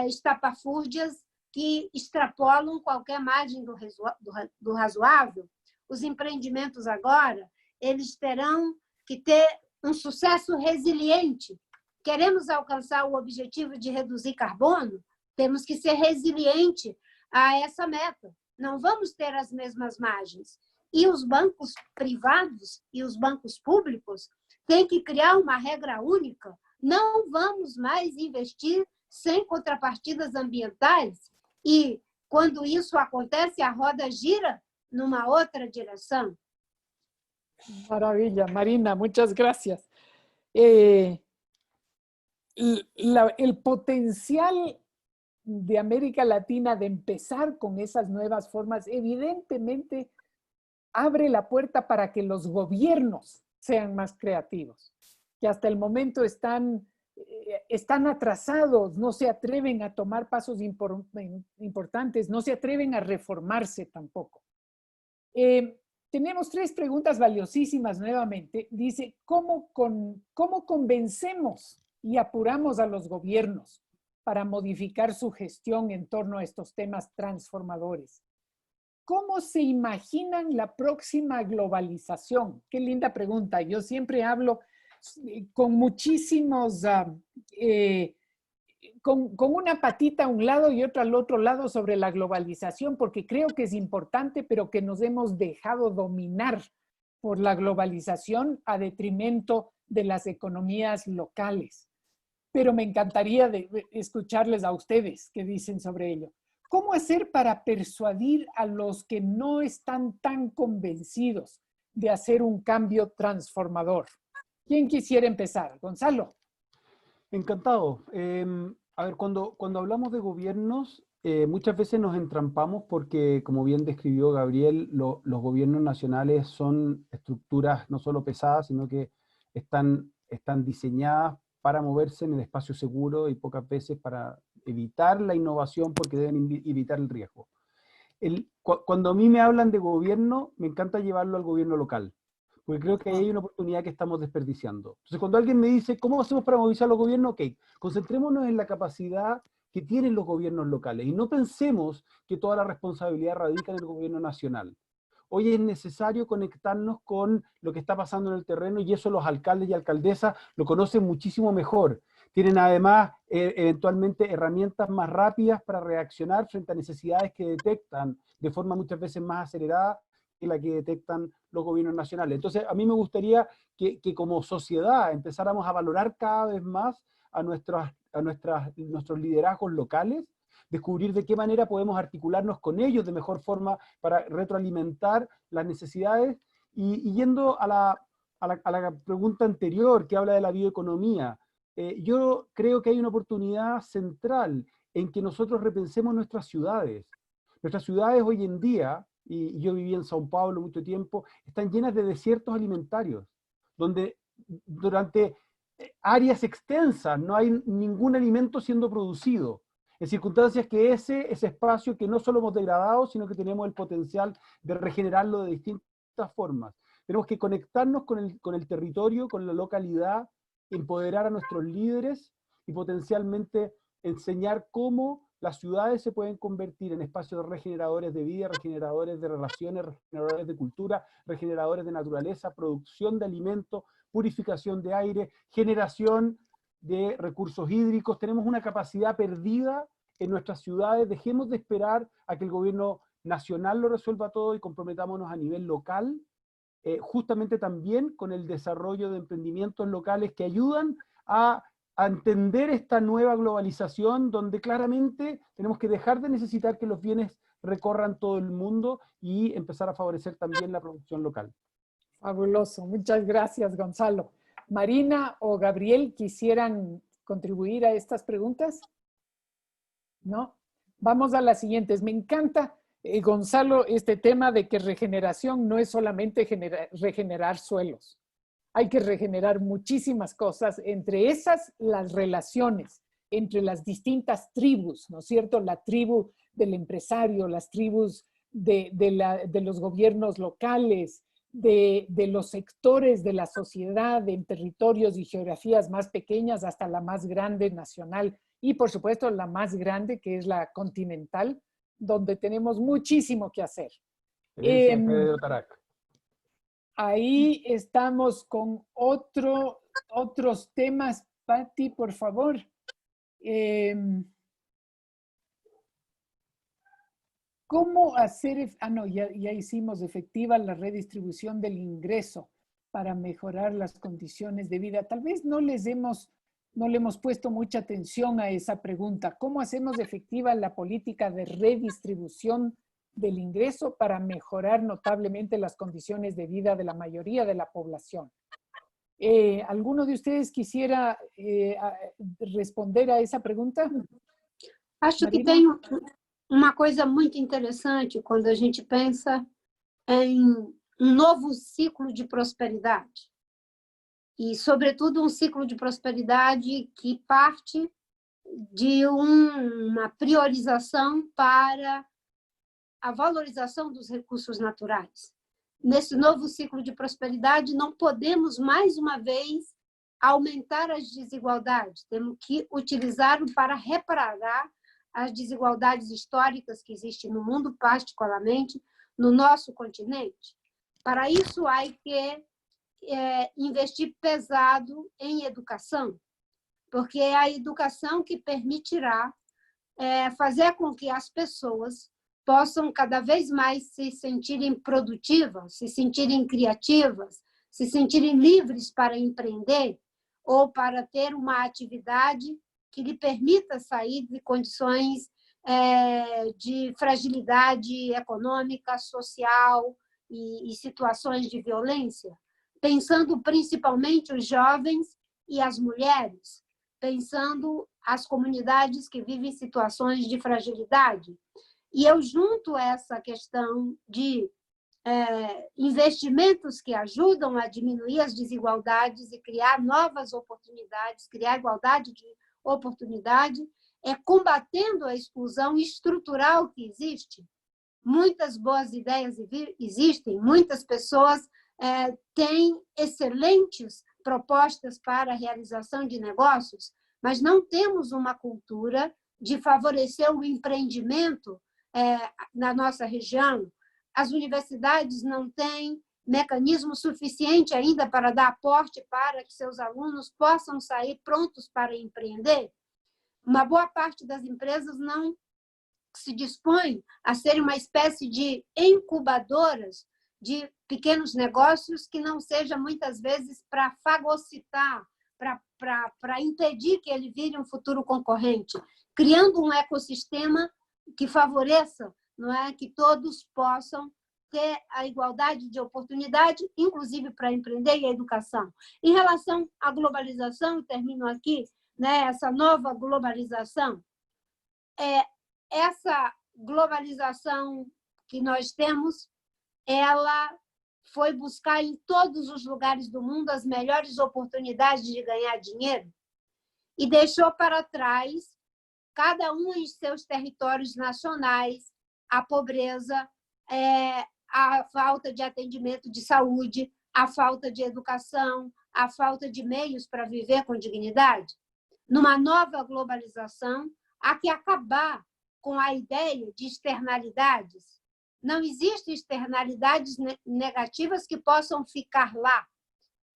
estapafúrdias que extrapolam qualquer margem do razoável. Os empreendimentos agora, eles terão que ter um sucesso resiliente. Queremos alcançar o objetivo de reduzir carbono, temos que ser resiliente a essa meta. Não vamos ter as mesmas margens. E os bancos privados e os bancos públicos têm que criar uma regra única. Não vamos mais investir sem contrapartidas ambientais. E, quando isso acontece, a roda gira numa outra direção. Maravilla, Marina, muchas gracias. El potencial de América Latina de empezar con esas nuevas formas, evidentemente abre la puerta para que los gobiernos sean más creativos, que hasta el momento están atrasados, no se atreven a tomar pasos importantes, no se atreven a reformarse tampoco. tenemos 3 preguntas valiosísimas nuevamente. Dice, ¿cómo convencemos y apuramos a los gobiernos para modificar su gestión en torno a estos temas transformadores? ¿Cómo se imaginan la próxima globalización? Qué linda pregunta. Yo siempre hablo con muchísimos, con una patita a un lado y otra al otro lado sobre la globalización, porque creo que es importante, pero que nos hemos dejado dominar por la globalización a detrimento de las economías locales. Pero me encantaría escucharles a ustedes qué dicen sobre ello. ¿Cómo hacer para persuadir a los que no están tan convencidos de hacer un cambio transformador? ¿Quién quisiera empezar? Gonzalo. Encantado. A ver, cuando hablamos de gobiernos, muchas veces nos entrampamos porque, como bien describió Gabriel, los gobiernos nacionales son estructuras no solo pesadas, sino que están diseñadas para moverse en el espacio seguro y pocas veces para evitar la innovación porque deben evitar el riesgo. Cuando a mí me hablan de gobierno, me encanta llevarlo al gobierno local, porque creo que hay una oportunidad que estamos desperdiciando. Entonces, cuando alguien me dice, ¿cómo hacemos para movilizar los gobiernos? Ok, concentrémonos en la capacidad que tienen los gobiernos locales y no pensemos que toda la responsabilidad radica en el gobierno nacional. Hoy es necesario conectarnos con lo que está pasando en el terreno y eso los alcaldes y alcaldesas lo conocen muchísimo mejor. Tienen además eventualmente herramientas más rápidas para reaccionar frente a necesidades que detectan de forma muchas veces más acelerada que la que detectan los gobiernos nacionales. Entonces, a mí me gustaría que como sociedad empezáramos a valorar cada vez más a nuestros liderazgos locales, descubrir de qué manera podemos articularnos con ellos de mejor forma para retroalimentar las necesidades. Y yendo a la pregunta anterior que habla de la bioeconomía, yo creo que hay una oportunidad central en que nosotros repensemos nuestras ciudades. Nuestras ciudades hoy en día, y yo viví en São Paulo mucho tiempo, están llenas de desiertos alimentarios, donde durante áreas extensas no hay ningún alimento siendo producido, en circunstancias que ese espacio que no solo hemos degradado, sino que tenemos el potencial de regenerarlo de distintas formas. Tenemos que conectarnos con el territorio, con la localidad, empoderar a nuestros líderes y potencialmente enseñar cómo las ciudades se pueden convertir en espacios regeneradores de vida, regeneradores de relaciones, regeneradores de cultura, regeneradores de naturaleza, producción de alimentos, purificación de aire, generación de recursos hídricos. Tenemos una capacidad perdida en nuestras ciudades. Dejemos de esperar a que el gobierno nacional lo resuelva todo y comprometámonos a nivel local, justamente también con el desarrollo de emprendimientos locales que ayudan a entender esta nueva globalización donde claramente tenemos que dejar de necesitar que los bienes recorran todo el mundo y empezar a favorecer también la producción local. Fabuloso, muchas gracias, Gonzalo. Marina o Gabriel, ¿quisieran contribuir a estas preguntas? ¿No? Vamos a las siguientes. Me encanta, Gonzalo, este tema de que regeneración no es solamente regenerar suelos. Hay que regenerar muchísimas cosas, entre esas las relaciones entre las distintas tribus, ¿no es cierto? La tribu del empresario, las tribus de los gobiernos locales, de los sectores de la sociedad en territorios y geografías más pequeñas hasta la más grande nacional y por supuesto la más grande que es la continental, donde tenemos muchísimo que hacer. Ahí estamos con otros temas. Patti, por favor. ¿Cómo hacer? No, ya hicimos efectiva la redistribución del ingreso para mejorar las condiciones de vida. Tal vez no le hemos puesto mucha atención a esa pregunta. ¿Cómo hacemos efectiva la política de redistribución del ingreso para mejorar notablemente las condiciones de vida de la mayoría de la población? ¿Alguno de ustedes quisiera responder a essa pergunta? Acho que Marina? tem uma coisa muito interessante quando a gente pensa em um novo ciclo de prosperidade. E, sobretudo, um ciclo de prosperidade que parte de uma priorização para a valorização dos recursos naturais. nesse novo ciclo de prosperidade, não podemos, mais uma vez, aumentar as desigualdades. Temos que utilizá-lo para reparar as desigualdades históricas que existem no mundo, particularmente no nosso continente. Para isso, há que investir pesado em educação, porque é a educação que permitirá fazer com que as pessoas possam cada vez mais se sentirem produtivas, se sentirem criativas, se sentirem livres para empreender ou para ter uma atividade que lhe permita sair de condições de fragilidade econômica, social e situações de violência, pensando principalmente os jovens e as mulheres, pensando as comunidades que vivem situações de fragilidade. E eu junto essa questão de investimentos que ajudam a diminuir as desigualdades e criar novas oportunidades, criar igualdade de oportunidade, combatendo a exclusão estrutural que existe. Muitas boas ideias existem, muitas pessoas têm excelentes propostas para a realização de negócios, mas não temos uma cultura de favorecer o empreendimento na nossa região. As universidades não têm mecanismo suficiente ainda para dar aporte para que seus alunos possam sair prontos para empreender. Uma boa parte das empresas não se dispõe a ser uma espécie de incubadoras de pequenos negócios que não seja, muitas vezes, para fagocitar, para impedir que ele vire um futuro concorrente, criando um ecossistema que favoreça, não é, que todos possam ter a igualdade de oportunidade, inclusive para empreender e a educação. Em relação à globalização, termino aqui, né, essa nova globalização, essa globalização que nós temos, ela foi buscar em todos os lugares do mundo as melhores oportunidades de ganhar dinheiro e deixou para trás, cada um em seus territórios nacionais, a pobreza, a falta de atendimento de saúde, a falta de educação, a falta de meios para viver com dignidade. Numa nova globalização, há que acabar com a ideia de externalidades. Não existem externalidades negativas que possam ficar lá.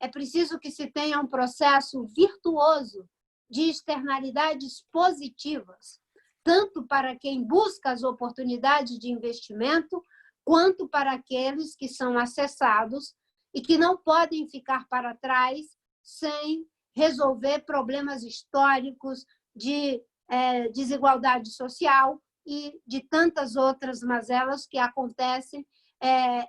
É preciso que se tenha um processo virtuoso de externalidades positivas, tanto para quem busca as oportunidades de investimento, quanto para aqueles que são acessados e que não podem ficar para trás sem resolver problemas históricos de desigualdade social e de tantas outras mazelas que acontecem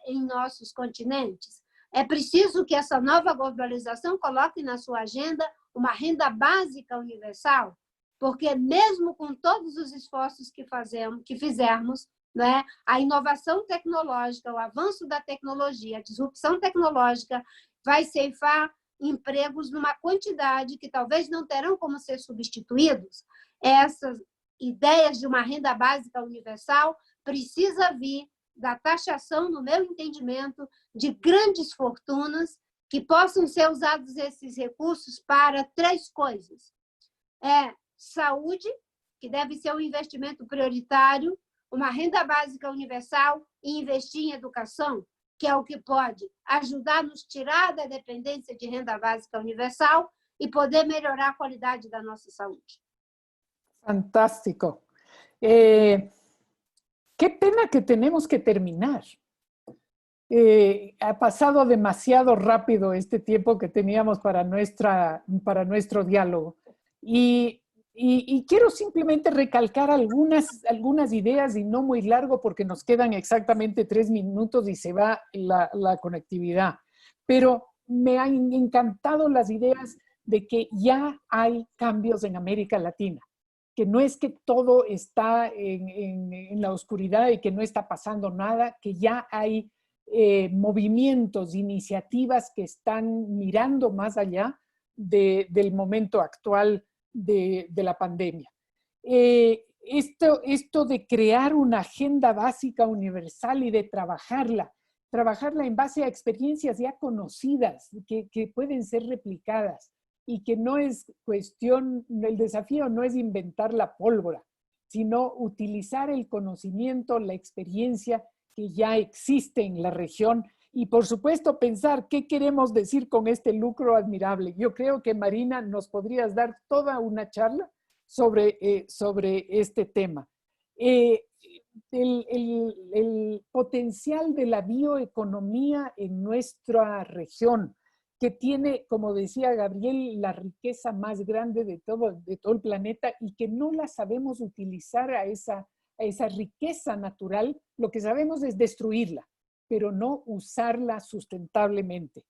em nossos continentes. É preciso que essa nova globalização coloque na sua agenda uma renda básica universal, porque mesmo com todos os esforços que fizermos, né, a inovação tecnológica, o avanço da tecnologia, a disrupção tecnológica vai ceifar empregos numa quantidade que talvez não terão como ser substituídos. Essas ideias de uma renda básica universal precisa vir da taxação, no meu entendimento, de grandes fortunas que possam ser usados esses recursos para 3 coisas. Saúde, que deve ser um investimento prioritário, uma renda básica universal e investir em educação, que é o que pode ajudar a nos tirar da dependência de renda básica universal e poder melhorar a qualidade da nossa saúde. Fantástico. Qué pena que tenemos que terminar. Ha pasado demasiado rápido este tiempo que teníamos para nuestro diálogo. Y quiero simplemente recalcar algunas ideas, y no muy largo porque nos quedan exactamente 3 minutos y se va la conectividad. Pero me han encantado las ideas de que ya hay cambios en América Latina, que no es que todo está en la oscuridad y que no está pasando nada, que ya hay movimientos, iniciativas que están mirando más allá del momento actual de la pandemia. Esto de crear una agenda básica universal y de trabajarla trabajarla en base a experiencias ya conocidas, que pueden ser replicadas y que no es cuestión, el desafío no es inventar la pólvora, sino utilizar el conocimiento, la experiencia que ya existe en la región y, por supuesto, pensar qué queremos decir con este lucro admirable. Yo creo que, Marina, nos podrías dar toda una charla sobre este tema. El potencial de la bioeconomía en nuestra región, que tiene, como decía Gabriel, la riqueza más grande de todo el planeta y que no la sabemos utilizar a esa riqueza natural. Lo que sabemos es destruirla, pero no usarla sustentablemente.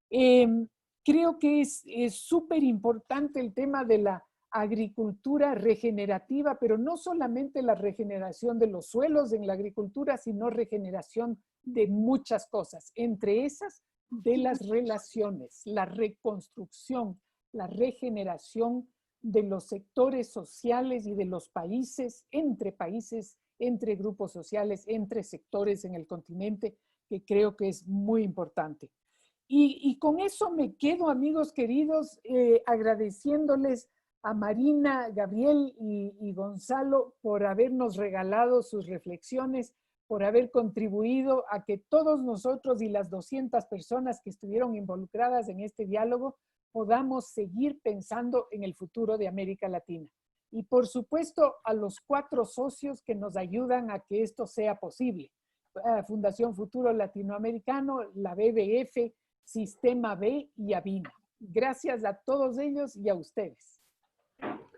Creo que es súper importante el tema de la agricultura regenerativa, pero no solamente la regeneración de los suelos en la agricultura, sino regeneración de muchas cosas, entre esas de las relaciones, la reconstrucción, la regeneración de los sectores sociales y de los países, entre grupos sociales, entre sectores en el continente, que creo que es muy importante. Y con eso me quedo, amigos queridos, agradeciéndoles a Marina, Gabriel y Gonzalo por habernos regalado sus reflexiones, por haber contribuido a que todos nosotros y las 200 personas que estuvieron involucradas en este diálogo podamos seguir pensando en el futuro de América Latina. Y por supuesto a los 4 socios que nos ayudan a que esto sea posible. Fundación Futuro Latinoamericano, la BBF, Sistema B y Avina. Gracias a todos ellos y a ustedes.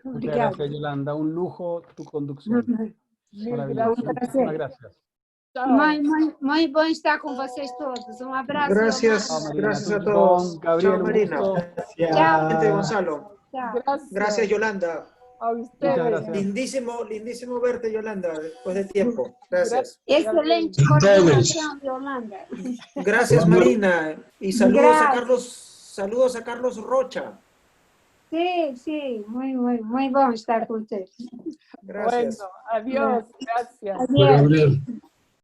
Muchas gracias, Yolanda. Un lujo tu conducción. Maravilloso. Muchísimas gracias. Muy bom estar com vocês todos. Um abraço. Gracias, gracias a todos. Gabriel, Chao, Marina. Chao, Gonzalo. Gracias, Yolanda. A ustedes. Lindísimo verte, Yolanda, después de tiempo. Gracias. Excelente coordinación, Yolanda. Gracias, Marina. Y saludos a Carlos Rocha. Sí, muy bom estar con ustedes. Gracias. Bueno, adiós, gracias. Adiós.